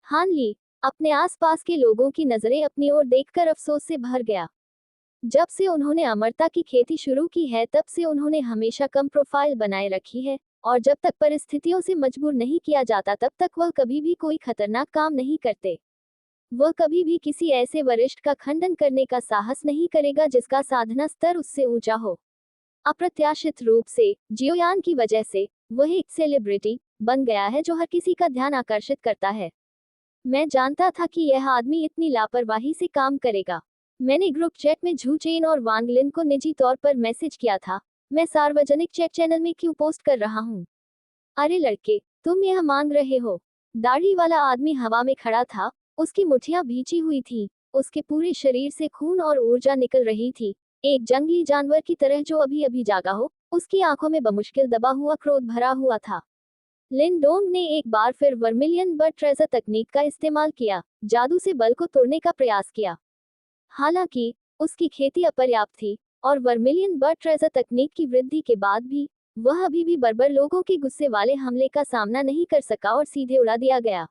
हानली अपने आसपास के लोगों की नजरें अपनी ओर देखकर अफसोस से भर गया। जब से उन्होंने अमरता की खेती शुरू की है, तब से उन्होंने हमेशा कम प्रोफाइल बनाए रखी है, और जब तक परिस्थितियों से मजबूर नहीं किया जाता तब तक वह कभी भी कोई खतरनाक काम नहीं करते। वह कभी भी किसी ऐसे वरिष्ठ का खंडन करने का साहस नहीं करेगा जिसका साधना स्तर उससे ऊंचा हो। अप्रत्याशित रूप से जियोयान की वजह से वह एक सेलिब्रिटी बन गया है जो हर किसी का ध्यान आकर्षित करता है। मैं जानता था कि यह आदमी इतनी लापरवाही से काम करेगा। मैंने ग्रुप चैट में झू चेन और वांग लिन को निजी तौर पर मैसेज किया था, मैं सार्वजनिक चैट चैनल में क्यों पोस्ट कर रहा हूँ? अरे लड़के, तुम यह मांग रहे हो? दाढ़ी वाला आदमी हवा में खड़ा था, उसकी मुठ्ठियां भींची हुई थी, उसके पूरे शरीर से खून और ऊर्जा निकल रही थी, एक जंगली जानवर की तरह जो अभी अभी जागा हो। उसकी आंखों में बमुश्किल दबा हुआ क्रोध भरा हुआ था। लिन डोंग ने एक बार फिर वर्मिलियन बर्ड ट्रेजर तकनीक का इस्तेमाल किया, जादू से बल को तोड़ने का प्रयास किया। हालांकि उसकी खेती अपर्याप्त थी और वर्मिलियन बर्ड ट्रेजर तकनीक की वृद्धि के बाद भी वह अभी भी बर्बर लोगों के गुस्से वाले हमले का सामना नहीं कर सका और सीधे उड़ा दिया गया।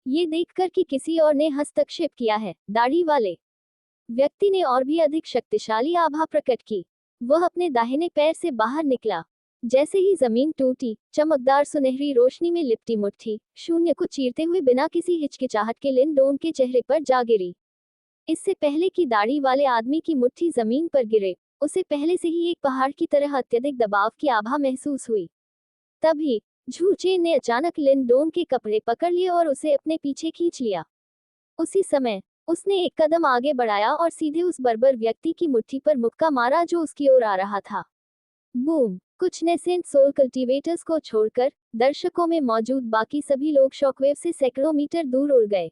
ये देखकर कि किसी और ने हस्तक्षेप किया है, दाढ़ी वाले व्यक्ति ने और भी अधिक शक्तिशाली आभा प्रकट की। वह अपने दाहिने पैर से बाहर निकला। जैसे ही जमीन टूटी, चमकदार सुनहरी रोशनी में लिपटी मुट्ठी शून्य को चीरते हुए बिना किसी हिचकिचाहट के लिन डोंग के चेहरे पर जा गिरी। इससे पहले कि दाढ़ी वाले आदमी की मुट्ठी जमीन पर गिरे, उसे पहले से ही एक पहाड़ की तरह अत्यधिक दबाव की आभा महसूस हुई। तभी झू चेन ने अचानक लिन डोंग के कपड़े पकड़ लिए और उसे अपने पीछे खींच लिया। उसी समय उसने एक कदम आगे बढ़ाया और सीधे उस बर्बर व्यक्ति की मुट्ठी पर मुक्का मारा जो उसकी ओर आ रहा था। बूम! कुछ नेसेंट सोल कल्टीवेटर्स को छोड़कर दर्शकों में मौजूद बाकी सभी लोग शॉकवेव से सैकड़ों मीटर दूर उड़ गए।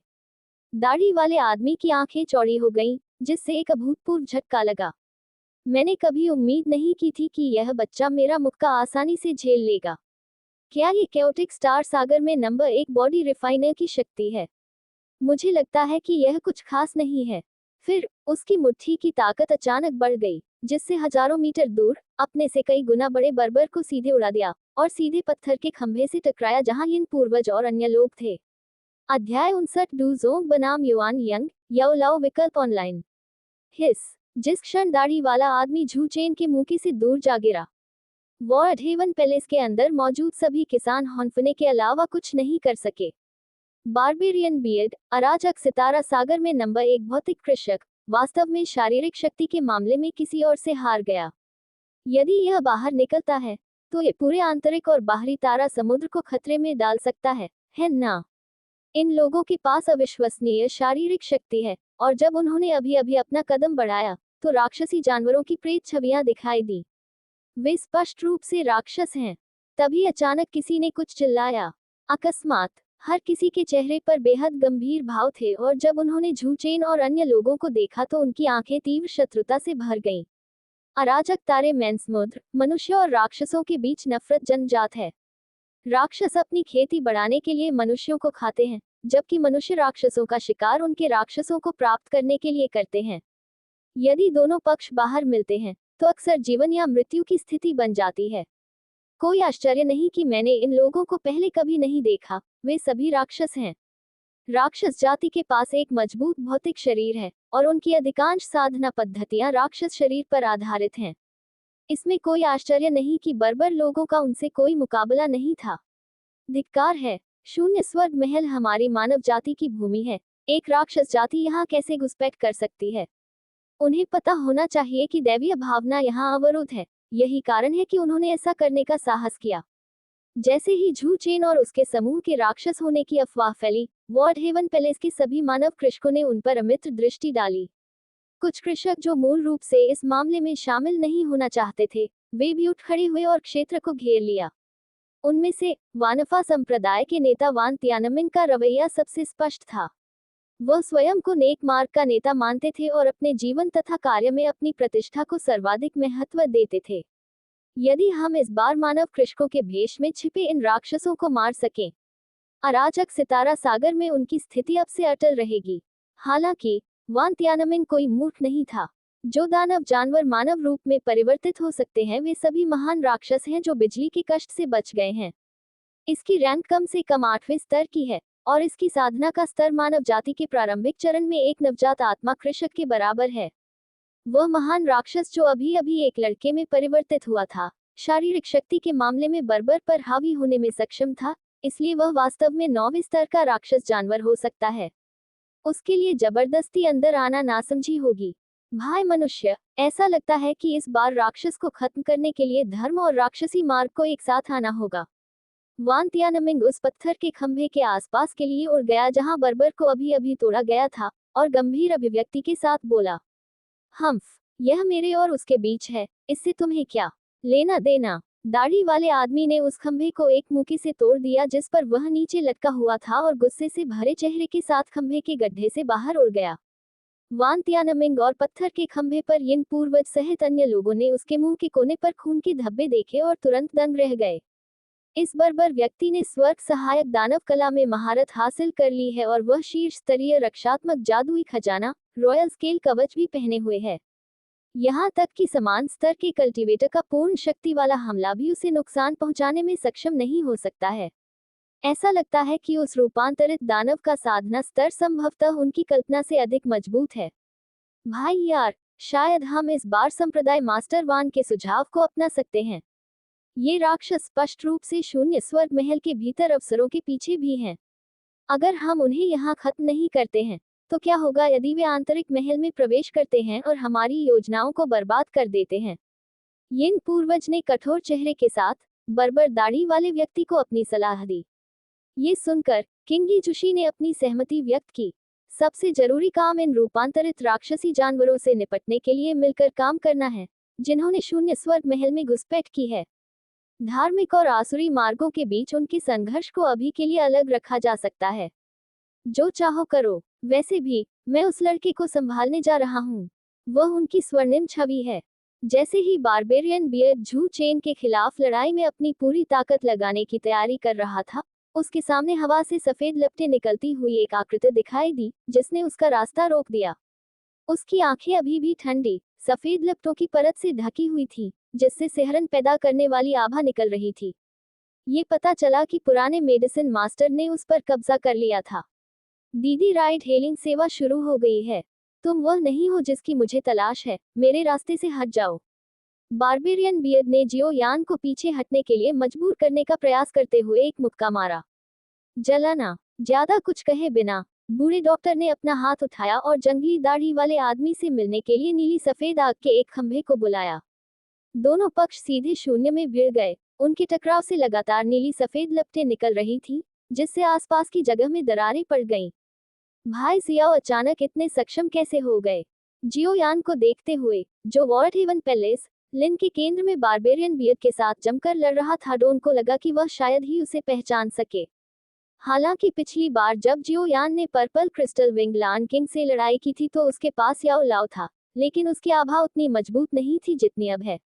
दाढ़ी वाले आदमी की आंखें चौड़ी हो गईं, जिससे एक अभूतपूर्व झटका लगा। मैंने कभी उम्मीद नहीं की थी कि यह बच्चा मेरा मुक्का आसानी से झेल लेगा। क्या ये कैओटिक स्टार सागर में नंबर 1 बॉडी रिफाइनर की शक्ति है? मुझे लगता है कि यह कुछ खास नहीं है। फिर उसकी मुट्ठी की ताकत अचानक बढ़ गई, जिससे हजारों मीटर दूर अपने से कई गुना बड़े बर्बर को सीधे उड़ा दिया और सीधे पत्थर के खंभे से टकराया जहां यिन पूर्वज और अन्य लोग थे। अध्याय 59 डू जोंग बनाम युआन यंग याओ लाओ विकल्प ऑनलाइन। हिस! जिस क्षण दाढ़ी वाला आदमी झू चेन के मुंह से दूर जा गिरा, वॉर्ड हेवन पैलेस के अंदर मौजूद सभी किसान हौंफने के अलावा कुछ नहीं कर सके। बारबेरियन बियर्ड, अराजक सितारा सागर में नंबर 1 भौतिक कृषक, वास्तव में शारीरिक शक्ति के मामले में किसी और से हार गया। यदि यह बाहर निकलता है, तो ये पूरे आंतरिक और बाहरी तारा समुद्र को खतरे में डाल सकता है ना? इन लोगों के पास अविश्वसनीय शारीरिक शक्ति है, और जब उन्होंने अभी अभी अपना कदम बढ़ाया, तो राक्षसी जानवरों की प्रेत छवियां दिखाई दी। वे स्पष्ट रूप से राक्षस हैं। तभी अचानक किसी ने कुछ चिल्लाया। अकस्मात हर किसी के चेहरे पर बेहद गंभीर भाव थे और जब उन्होंने झू चेन और अन्य लोगों को देखा तो उनकी आंखें तीव्र शत्रुता से भर गईं। अराजक तारे मैंसमुद्र, मनुष्य और राक्षसों के बीच नफरत जन्मजात है। राक्षस अपनी खेती बढ़ाने के लिए मनुष्यों को खाते हैं, जबकि मनुष्य राक्षसों का शिकार उनके राक्षसों को प्राप्त करने के लिए करते हैं। यदि दोनों पक्ष बाहर मिलते हैं, तो अक्सर जीवन या मृत्यु की स्थिति बन जाती है। कोई आश्चर्य नहीं कि मैंने इन लोगों को पहले कभी नहीं देखा, वे सभी राक्षस हैं। राक्षस जाति के पास एक मजबूत भौतिक शरीर है, और उनकी अधिकांश साधना पद्धतियां राक्षस शरीर पर आधारित हैं। इसमें कोई आश्चर्य नहीं कि बर्बर लोगों का उनसे कोई मुकाबला नहीं था। धिक्कार है! शून्य स्वर्ग महल हमारी मानव जाति की भूमि है। एक राक्षस जाति यहाँ कैसे घुसपैठ कर सकती है? उन्हें पता होना चाहिए कि दैवीय भावना यहाँ अवरुद्ध है। यही कारण है कि उन्होंने ऐसा करने का साहस किया। जैसे ही झू चेन और उसके समूह के राक्षस होने की अफवाह फैली, वॉर्ड हेवन पैलेस के सभी मानव कृषकों ने उन पर अमित्र दृष्टि डाली। कुछ कृषक जो मूल रूप से इस मामले में शामिल नहीं होना चाहते थे, वे भी उठ खड़े हुए और क्षेत्र को घेर लिया। उनमें से वानफा संप्रदाय के नेता वान तियानमिन का रवैया सबसे स्पष्ट था। वह स्वयं को नेक मार्ग का नेता मानते थे और अपने जीवन तथा कार्य में अपनी प्रतिष्ठा को सर्वाधिक महत्व देते थे। यदि हम इस बार मानव कृषकों के भेष में छिपे इन राक्षसों को मार सकें, अराजक सितारा सागर में उनकी स्थिति अब से अटल रहेगी। हालांकि वान तियानमिन कोई मूर्ख नहीं था। जो दानव जानवर मानव रूप में परिवर्तित हो सकते हैं, वे सभी महान राक्षस हैं जो बिजली के कष्ट से बच गए हैं। इसकी रैंक कम से कम 8वें स्तर की है, और इसकी साधना का स्तर मानव जाति के प्रारंभिक चरण में एक नवजात आत्मा कृषक के बराबर है। वह महान राक्षस जो अभी अभी एक लड़के में परिवर्तित हुआ था, शारीरिक शक्ति के मामले में बर्बर पर हावी होने में सक्षम था, इसलिए वह वास्तव में 9वें स्तर का राक्षस जानवर हो सकता है। उसके लिए जबरदस्ती अंदर आना नासमझी होगी। भाई मनुष्य, ऐसा लगता है कि इस बार राक्षस को खत्म करने के लिए धर्म और राक्षसी मार्ग को एक साथ आना होगा। वान तियानमिंग उस पत्थर के खंभे के आसपास के लिए उड़ गया जहां बर्बर को अभी अभी तोड़ा गया था, और गंभीर अभिव्यक्ति के साथ बोला, हम्फ, यह मेरे और उसके बीच है, इससे तुम्हें क्या लेना देना। दाढ़ी वाले आदमी ने उस खंभे को एक मुक्के से तोड़ दिया जिस पर वह नीचे लटका हुआ था और गुस्से से भरे चेहरे के साथ खंभे के गड्ढे से बाहर उड़ गया। वान तियानमिंग और पत्थर के खंभे पर यिन पूर्वज सहित अन्य लोगों ने उसके मुंह के कोने पर खून के धब्बे देखे और तुरंत दंग रह गए। इस बर्बर व्यक्ति ने स्वर्ग सहायक दानव कला में महारत हासिल कर ली है और वह शीर्ष स्तरीय रक्षात्मक जादुई खजाना रॉयल स्केल कवच भी पहने हुए है। यहाँ तक कि समान स्तर के कल्टीवेटर का पूर्ण शक्ति वाला हमला भी उसे नुकसान पहुंचाने में सक्षम नहीं हो सकता है। ऐसा लगता है कि उस रूपांतरित दानव का साधना स्तर संभवतः उनकी कल्पना से अधिक मजबूत है। भाई यार, शायद हम इस बार संप्रदाय मास्टर वान के सुझाव को अपना सकते हैं। ये राक्षस स्पष्ट रूप से शून्य स्वर्ग महल के भीतर अवसरों के पीछे भी हैं। अगर हम उन्हें यहाँ खत्म नहीं करते हैं तो क्या होगा यदि वे आंतरिक महल में प्रवेश करते हैं और हमारी योजनाओं को बर्बाद कर देते हैं। यिन पूर्वज ने कठोर चेहरे के साथ बर्बर दाढ़ी वाले व्यक्ति को अपनी सलाह दी। ये सुनकर किंगी जुशी ने अपनी सहमति व्यक्त की। सबसे जरूरी काम इन रूपांतरित राक्षसी जानवरों से निपटने के लिए मिलकर काम करना है, जिन्होंने शून्य स्वर्ग महल में घुसपैठ की है। धार्मिक और आसुरी मार्गों के बीच उनके संघर्ष को अभी के लिए अलग रखा जा सकता है। जो चाहो करो। वैसे भी मैं उस लड़के को संभालने जा रहा हूँ। वह उनकी स्वर्णिम छवि है। जैसे ही बारबेरियन बियर्ड झू चेन के खिलाफ लड़ाई में अपनी पूरी ताकत लगाने की तैयारी कर रहा था, उसके सामने हवा से सफेद लपटें निकलती हुई एक आकृति दिखाई दी जिसने उसका रास्ता रोक दिया। उसकी आंखें अभी भी ठंडी सफेद लपटों की परत से ढकी हुई थी, जिससे सिहरन पैदा करने वाली आभा निकल रही थी। ये पता चला कि पुराने मेडिसिन मास्टर ने उस पर कब्जा कर लिया था। दीदी, राइड हेलिंग सेवा शुरू हो गई है। तुम वह नहीं हो जिसकी मुझे तलाश है, मेरे रास्ते से हट जाओ। बारबेरियन बियर्ड ने जियो यान को पीछे हटने के लिए मजबूर करने का प्रयास करते हुए एक मुक्का मारा। जलाना। ज्यादा कुछ कहे बिना बूढ़े डॉक्टर ने अपना हाथ उठाया और जंगली दाढ़ी वाले आदमी से मिलने के लिए नीली सफेद आग के एक खंभे को बुलाया। दोनों पक्ष सीधे शून्य में भिड़ गए। उनके टकराव से लगातार नीली सफेद लपटें निकल रही थी, जिससे आसपास की जगह में दरारें पड़ गईं। भाई जियाओ अचानक इतने सक्षम कैसे हो गए? जियो यान को देखते हुए, जो वॉर्ड हेवन पैलेस लिन के केंद्र में बारबेरियन बियर्ड के साथ जमकर लड़ रहा था, डोन को लगा कि वह शायद ही उसे पहचान सके। हालांकि पिछली बार जब जियो यान ने पर्पल क्रिस्टल विंग लान किंग से लड़ाई की थी तो उसके पास याओ लाओ था, लेकिन उसकी आभा उतनी मजबूत नहीं थी जितनी अब है।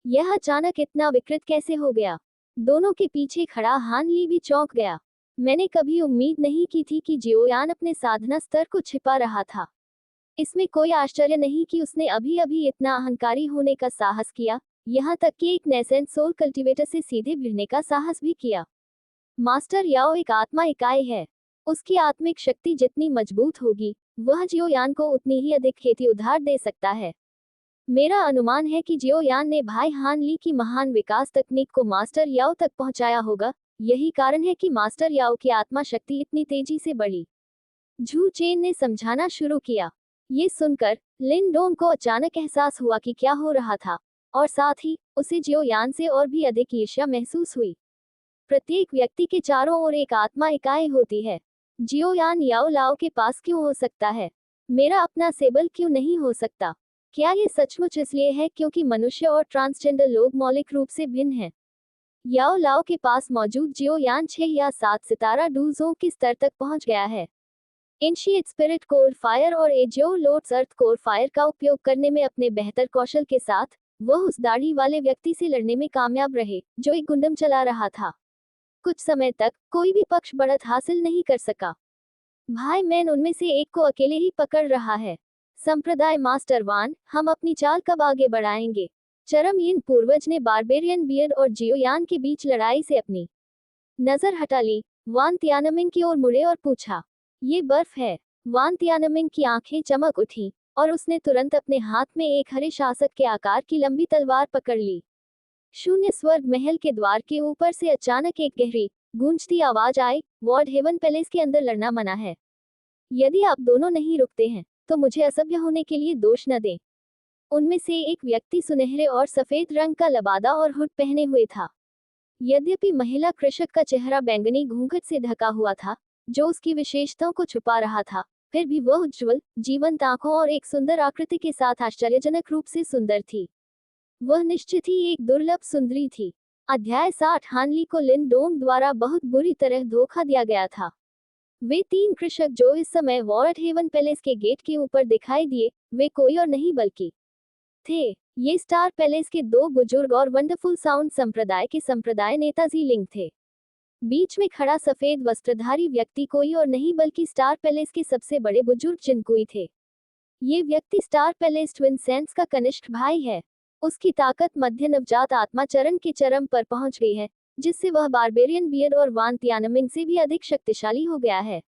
यह अचानक इतना विकृत कैसे हो गया? दोनों के पीछे खड़ा हान ली भी चौंक गया। मैंने कभी उम्मीद नहीं की थी कि जियो यान अपने साधना स्तर को छिपा रहा था। इसमें कोई आश्चर्य नहीं कि उसने अभी अभी इतना अहंकारी होने का साहस किया, यहाँ तक कि एक नेसेंट सोल कल्टीवेटर से सीधे भिड़ने का साहस भी किया। मास्टर याओ एक आत्मा इकाई है। उसकी आत्मिक शक्ति जितनी मजबूत होगी, वह जियो यान को उतनी ही अधिक खेती उधार दे सकता है। मेरा अनुमान है कि जियो यान ने भाई हान ली की महान विकास तकनीक को मास्टर याओ तक पहुंचाया होगा। यही कारण है कि मास्टर याओ की आत्मा शक्ति इतनी तेजी से बढ़ी। झू चेन ने समझाना शुरू किया। ये सुनकर लिन डोंग को अचानक एहसास हुआ कि क्या हो रहा था, और साथ ही उसे जियो यान से और भी अधिक ईर्ष्या महसूस हुई। प्रत्येक व्यक्ति के चारों ओर एक आत्मा इकाई होती है। जियो यान याओ लाओ के पास क्यों हो सकता है? मेरा अपना सेबल क्यों नहीं हो सकता? क्या ये सचमुच इसलिए है क्योंकि मनुष्य और ट्रांसजेंडर लोग मौलिक रूप से भिन्न हैं? याओ लाओ के पास मौजूद जियो यान 6 या 7 सितारा डूजों के स्तर तक पहुंच गया है। इनिशिएट स्पिरिट कोर फायर और AJIO loads earth core fire का उपयोग करने में अपने बेहतर कौशल के साथ वह उस दाढ़ी वाले व्यक्ति से लड़ने में कामयाब रहे, जो एक गुंडम चला रहा था। कुछ समय तक कोई भी पक्ष बढ़त हासिल नहीं कर सका। भाई मैन उनमें से एक को अकेले ही पकड़ रहा है। संप्रदाय मास्टर वान, हम अपनी चाल कब आगे बढ़ाएंगे? चरम यिन पूर्वज ने बारबेरियन बियर्ड और जियो यान के बीच लड़ाई से अपनी नजर हटा ली। वान तियानमिंग की ओर मुड़े और पूछा, ये बर्फ है? वान तियानमिंग की आंखें चमक उठी और उसने तुरंत अपने हाथ में एक हरे शासक के आकार की लंबी तलवार पकड़ ली। शून्य स्वर्ग महल के द्वार के ऊपर से अचानक एक गहरी गूंजती आवाज आई, वॉर्ड हेवन पैलेस के अंदर लड़ना मना है। यदि आप दोनों नहीं रुकते हैं तो मुझे असभ्य होने के लिए दोष न दें। उनमें से एक व्यक्ति सुनहरे और सफेद रंग का लबादा और हुड पहने हुए था। यद्यपि महिला कृषक का चेहरा बैंगनी घूंघट से ढका हुआ था, जो उसकी विशेषताओं को छुपा रहा था, फिर भी वह उज्ज्वल, जीवंत आंखों और एक सुंदर आकृति के साथ आश्चर्यजनक रूप से सुंदर थी। वह निश्चित ही एक दुर्लभ सुंदरी थी। अध्याय 60 हानली को लिन डोंग द्वारा बहुत बुरी तरह धोखा दिया गया था। वे 3 कृषक जो इस समय वॉर्ड हेवन पैलेस के गेट के ऊपर दिखाई दिए, वे कोई और नहीं बल्कि थे ये स्टार पैलेस के 2 बुजुर्ग और वंडरफुल साउंड संप्रदाय के संप्रदाय नेता जी लिंग थे। बीच में खड़ा सफेद वस्त्रधारी व्यक्ति कोई और नहीं बल्कि स्टार पैलेस के सबसे बड़े बुजुर्ग जिनकुई थे। ये व्यक्ति स्टार पैलेस ट्विन सेंस का कनिष्ठ भाई है। उसकी ताकत मध्य नवजात आत्मा चरण के चरम पर पहुंच गई है, जिससे वह बारबेरियन बियर्ड और वान तियानमिंग से भी अधिक शक्तिशाली हो गया है।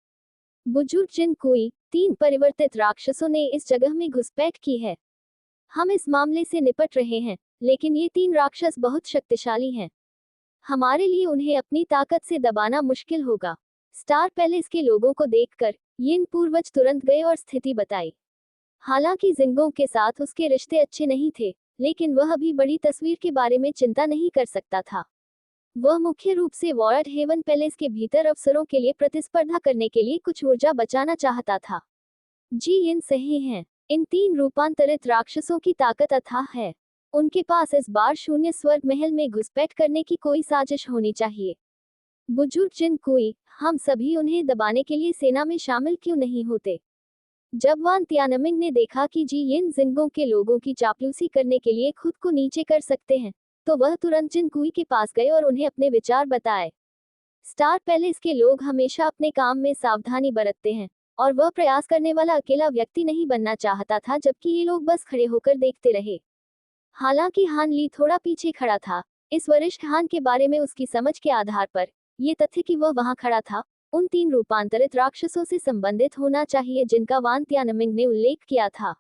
बुजुर्ग जिनकुई, 3 परिवर्तित राक्षसों ने इस जगह में घुसपैठ की है। हम इस मामले से निपट रहे हैं, लेकिन ये 3 राक्षस बहुत शक्तिशाली हैं। हमारे लिए उन्हें अपनी ताकत से दबाना मुश्किल होगा। स्टार पैलेस के लोगों को देखकर यिन पूर्वज तुरंत गए और स्थिति बताई। हालांकि जिंगों के साथ उसके रिश्ते अच्छे नहीं थे, लेकिन वह अभी बड़ी तस्वीर के बारे में चिंता नहीं कर सकता था। वह मुख्य रूप से वॉर्ड हेवन पैलेस के भीतर अफसरों के लिए प्रतिस्पर्धा करने के लिए कुछ ऊर्जा बचाना चाहता था। जी यिन सही हैं। इन 3 रूपांतरित राक्षसों की ताकत अथाह है। उनके पास इस बार शून्य स्वर्ग महल में घुसपैठ करने की कोई साजिश होनी चाहिए। बुजुर्ग जिनकुई, हम सभी उन्हें दबाने के लिए सेना में शामिल क्यों नहीं होते? जब वान तियानमिंग ने देखा कि जी यिन जिंगों के लोगों की चापलूसी करने के लिए खुद को नीचे कर सकते हैं, तो वह तुरंत जिनकुई के पास गए और उन्हें अपने विचार बताए। स्टार पैलेस के लोग हमेशा अपने काम में सावधानी बरतते हैं, और वह प्रयास करने वाला अकेला व्यक्ति नहीं बनना चाहता था, जबकि ये लोग बस खड़े होकर देखते रहे। हालांकि हान ली थोड़ा पीछे खड़ा था। इस वरिष्ठ हान के बारे में उसकी समझ के आधार पर ये तथ्य कि वह वहां खड़ा था, उन 3 रूपांतरित राक्षसों से संबंधित होना चाहिए जिनका वान तियानमिंग ने उल्लेख किया था।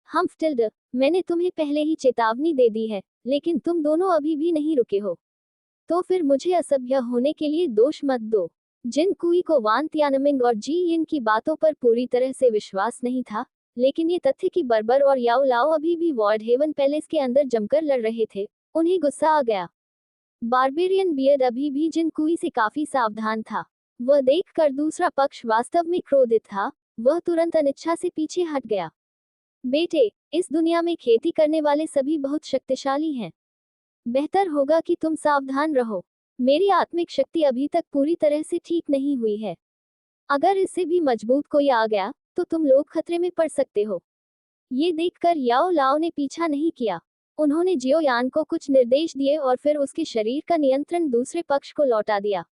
हम स्टिल्ड, मैंने तुम्हें पहले ही चेतावनी दे दी है, लेकिन तुम दोनों अभी भी नहीं रुके हो। तो फिर मुझे असभ्य होने के लिए दोष मत दो। जिनकुई को वान तियानमिंग और जी यिन की बातों पर पूरी तरह से विश्वास नहीं था, लेकिन ये तथ्य कि बर्बर और याओ लाओ अभी भी वॉर्ड हेवन पैलेस के अंदर जमकर लड़ रहे थे, उन्हें गुस्सा आ गया। बारबेरियन बियर्ड अभी भी जिनकुई से काफी सावधान था। वह देखकर दूसरा पक्ष वास्तव में क्रोधित था। वह तुरंत अनिच्छा से पीछे हट गया। बेटे, इस दुनिया में खेती करने वाले सभी बहुत शक्तिशाली हैं। बेहतर होगा कि तुम सावधान रहो। मेरी आत्मिक शक्ति अभी तक पूरी तरह से ठीक नहीं हुई है। अगर इससे भी मजबूत कोई आ गया, तो तुम लोग खतरे में पड़ सकते हो। ये देखकर याओ लाओ ने पीछा नहीं किया। उन्होंने जियो यान को कुछ निर्देश दिए और फिर उसके शरीर का नियंत्रण दूसरे पक्ष को लौटा दिया।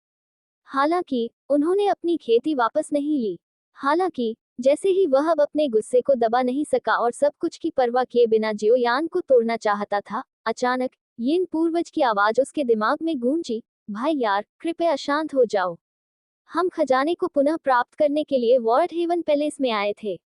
हालांकि उन्होंने अपनी खेती वापस नहीं ली। हालांकि जैसे ही वह अब अपने गुस्से को दबा नहीं सका और सब कुछ की परवाह किए बिना जियो यान को तोड़ना चाहता था, अचानक यिन पूर्वज की आवाज उसके दिमाग में गूंजी, भाई यार, कृपया शांत हो जाओ। हम खजाने को पुनः प्राप्त करने के लिए वॉर्ड हेवन पैलेस में आए थे।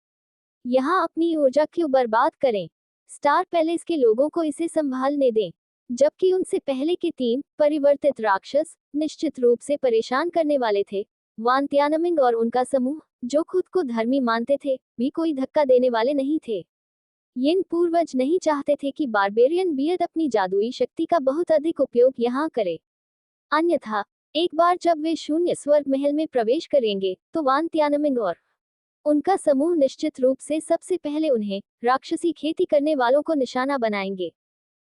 यहाँ अपनी ऊर्जा क्यों बर्बाद करें? स्टार पैलेस के लोगों को इसे संभालने दें। जबकि उनसे पहले के 3 परिवर्तित राक्षस निश्चित रूप से परेशान करने वाले थे। वान तियानमिंग और उनका समूह, जो खुद को धर्मी मानते थे, भी कोई धक्का देने वाले नहीं थे। यिन पूर्वज नहीं चाहते थे कि बारबेरियन बियर्ड अपनी जादुई शक्ति का बहुत अधिक उपयोग यहाँ करे। अन्यथा एक बार जब वे शून्य स्वर्ग महल में प्रवेश करेंगे, तो वान तियानमिंग और उनका समूह निश्चित रूप से सबसे पहले उन्हें, राक्षसी खेती करने वालों को निशाना बनाएंगे।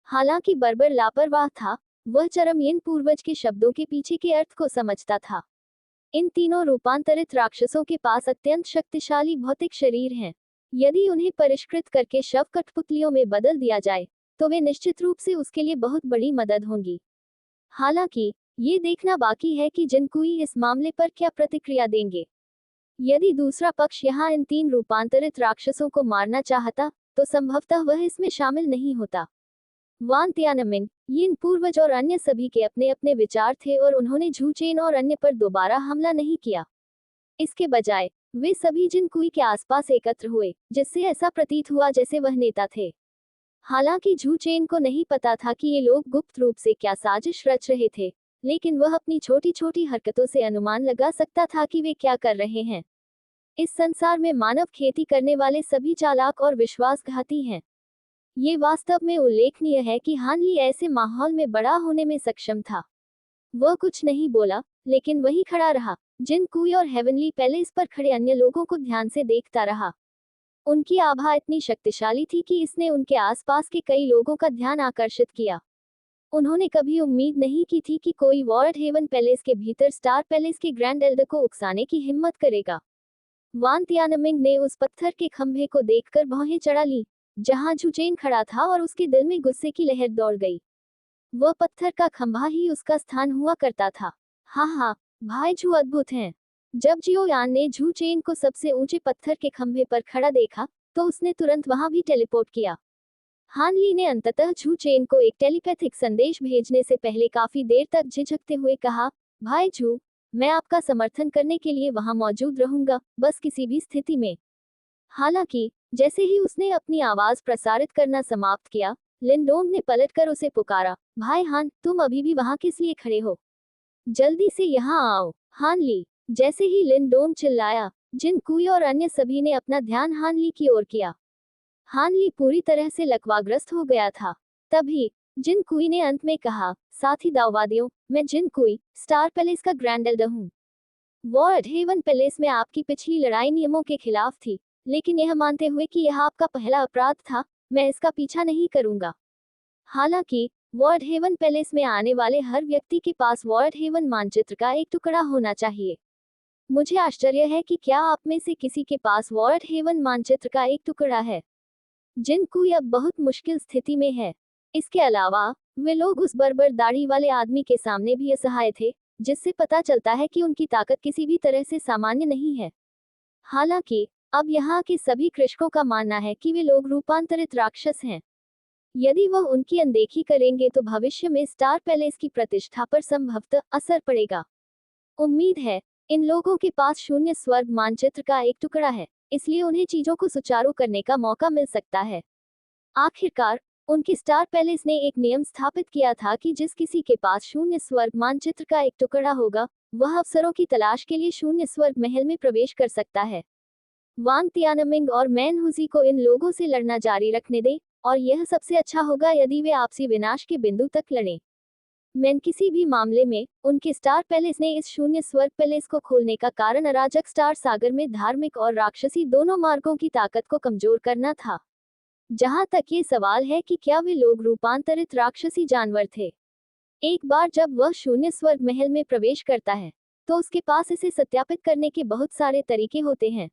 हालांकि बर्बर लापरवाह था। वह चरम यिन पूर्वज के शब्दों के पीछे के अर्थ को समझता था। इन तीनों रूपांतरित राक्षसों के पास अत्यंत शक्तिशाली भौतिक शरीर हैं। यदि उन्हें परिष्कृत करके शव कठपुतलियों में बदल दिया जाए, तो वे निश्चित रूप से उसके लिए बहुत बड़ी मदद होंगी। हालांकि ये देखना बाकी है कि जिनकुई इस मामले पर क्या प्रतिक्रिया देंगे। यदि दूसरा पक्ष यहाँ इन 3 रूपांतरित राक्षसों को मारना चाहता, तो संभवतः वह इसमें शामिल नहीं होता। वान तियानमिंग, यिन पूर्वज और अन्य सभी के अपने अपने विचार थे और उन्होंने झूचेन और अन्य पर दोबारा हमला नहीं किया। इसके बजाय वे सभी जिनकुई के आसपास एकत्र हुए, जिससे ऐसा प्रतीत हुआ जैसे वह नेता थे। हालांकि झूचेन को नहीं पता था कि ये लोग गुप्त रूप से क्या साजिश रच रहे थे, लेकिन वह अपनी छोटी छोटी हरकतों से अनुमान लगा सकता था कि वे क्या कर रहे हैं। इस संसार में मानव खेती करने वाले सभी चालाक और विश्वासघाती हैं। ये वास्तव में उल्लेखनीय है कि हान ली ऐसे माहौल में बड़ा होने में सक्षम था। वह कुछ नहीं बोला, लेकिन वही खड़ा रहा। जिन कुई और हेवनली पैलेस पर खड़े अन्य लोगों को ध्यान से देखता रहा। उनकी आभा इतनी शक्तिशाली थी कि इसने उनके आसपास के कई लोगों का ध्यान आकर्षित किया। उन्होंने कभी उम्मीद नहीं की थी कि कोई वॉर्ड हेवन पैलेस के भीतर स्टार पैलेस के ग्रैंड एल्डर को उकसाने की हिम्मत करेगा। वान तियानमिंग ने उस पत्थर के खंभे को देखकर भौहें चढ़ा ली, जहां झुचेन खड़ा था, और उसके दिल में गुस्से की लहर दौड़ गई। वह पत्थर का खंभा ही उसका स्थान हुआ करता था। हाँ हाँ, भाई झू अद्भुत हैं। जब जियो यान ने झू चेन को सबसे ऊंचे पत्थर के खंभे पर खड़ा देखा, तो उसने तुरंत वहां भी टेलीपोर्ट किया। हान ली ने अंततः झू चेन को एक टेलीपैथिक संदेश भेजने से पहले काफी देर तक झिझकते हुए कहा, भाई झू, मैं आपका समर्थन करने के लिए वहां मौजूद रहूंगा, बस किसी भी स्थिति में। हालांकि जैसे ही उसने अपनी आवाज प्रसारित करना समाप्त किया, लिनडोंग ने पलटकर उसे पुकारा, भाई हान, तुम अभी भी वहां किस लिए खड़े हो? जल्दी से यहाँ आओ। हान ली। जैसे ही लिनडोंग चिल्लाया, जिन कुई और अन्य सभी ने अपना ध्यान हान ली की ओर किया। हान ली पूरी तरह से लकवाग्रस्त हो गया था। तभी जिन कुई ने अंत में कहा, साथी दाववादियों, मैं जिन कुई, स्टार पैलेस का ग्रैंड एल्डर हूँ। वॉर्ड हेवन पैलेस में आपकी पिछली लड़ाई नियमों के खिलाफ थी, लेकिन यह मानते हुए कि यह आपका पहला अपराध था, मैं इसका पीछा नहीं करूंगा। हालांकि वॉर्ड हेवन पैलेस में आने वाले हर व्यक्ति के पास वॉर्ड हेवन मानचित्र का एक टुकड़ा होना चाहिए। मुझे आश्चर्य है कि क्या आप में से किसी के पास वॉर्ड हेवन मानचित्र का एक टुकड़ा है। जिन कुई अब बहुत मुश्किल स्थिति में है। इसके अलावा वे लोग उस बर्बर दाढ़ी वाले आदमी के सामने भी असहाय थे, जिससे पता चलता है कि उनकी ताकत किसी भी तरह से सामान्य नहीं है। हालांकि अब यहाँ के सभी कृषकों का मानना है कि वे लोग रूपांतरित राक्षस हैं। यदि वह उनकी अनदेखी करेंगे तो भविष्य में स्टार पैलेस की प्रतिष्ठा पर संभवतः असर पड़ेगा। उम्मीद है इन लोगों के पास शून्य स्वर्ग मानचित्र का एक टुकड़ा है, इसलिए उन्हें चीजों को सुचारू करने का मौका मिल सकता है। आखिरकार उनकी स्टार पैलेस ने एक नियम स्थापित किया था कि जिस किसी के पास शून्य स्वर्ग मानचित्र का एक टुकड़ा होगा, वह अवसरों की तलाश के लिए शून्य स्वर्ग महल में प्रवेश कर सकता है। वांग तियानमिंग और मैन हुजी को इन लोगों से लड़ना जारी रखने दें, और यह सबसे अच्छा होगा यदि वे आपसी विनाश के बिंदु तक लड़ें। मैन किसी भी मामले में, उनके स्टार पैलेस ने इस शून्य स्वर्ग पैलेस को खोलने का कारण अराजक स्टार सागर में धार्मिक और राक्षसी दोनों मार्गों की ताकत को कमजोर करना था। जहां तक ये सवाल है कि क्या वे लोग रूपांतरित राक्षसी जानवर थे। एक बार जब वह शून्य स्वर्ग महल में प्रवेश करता है, तो उसके पास इसे सत्यापित करने के बहुत सारे तरीके होते हैं।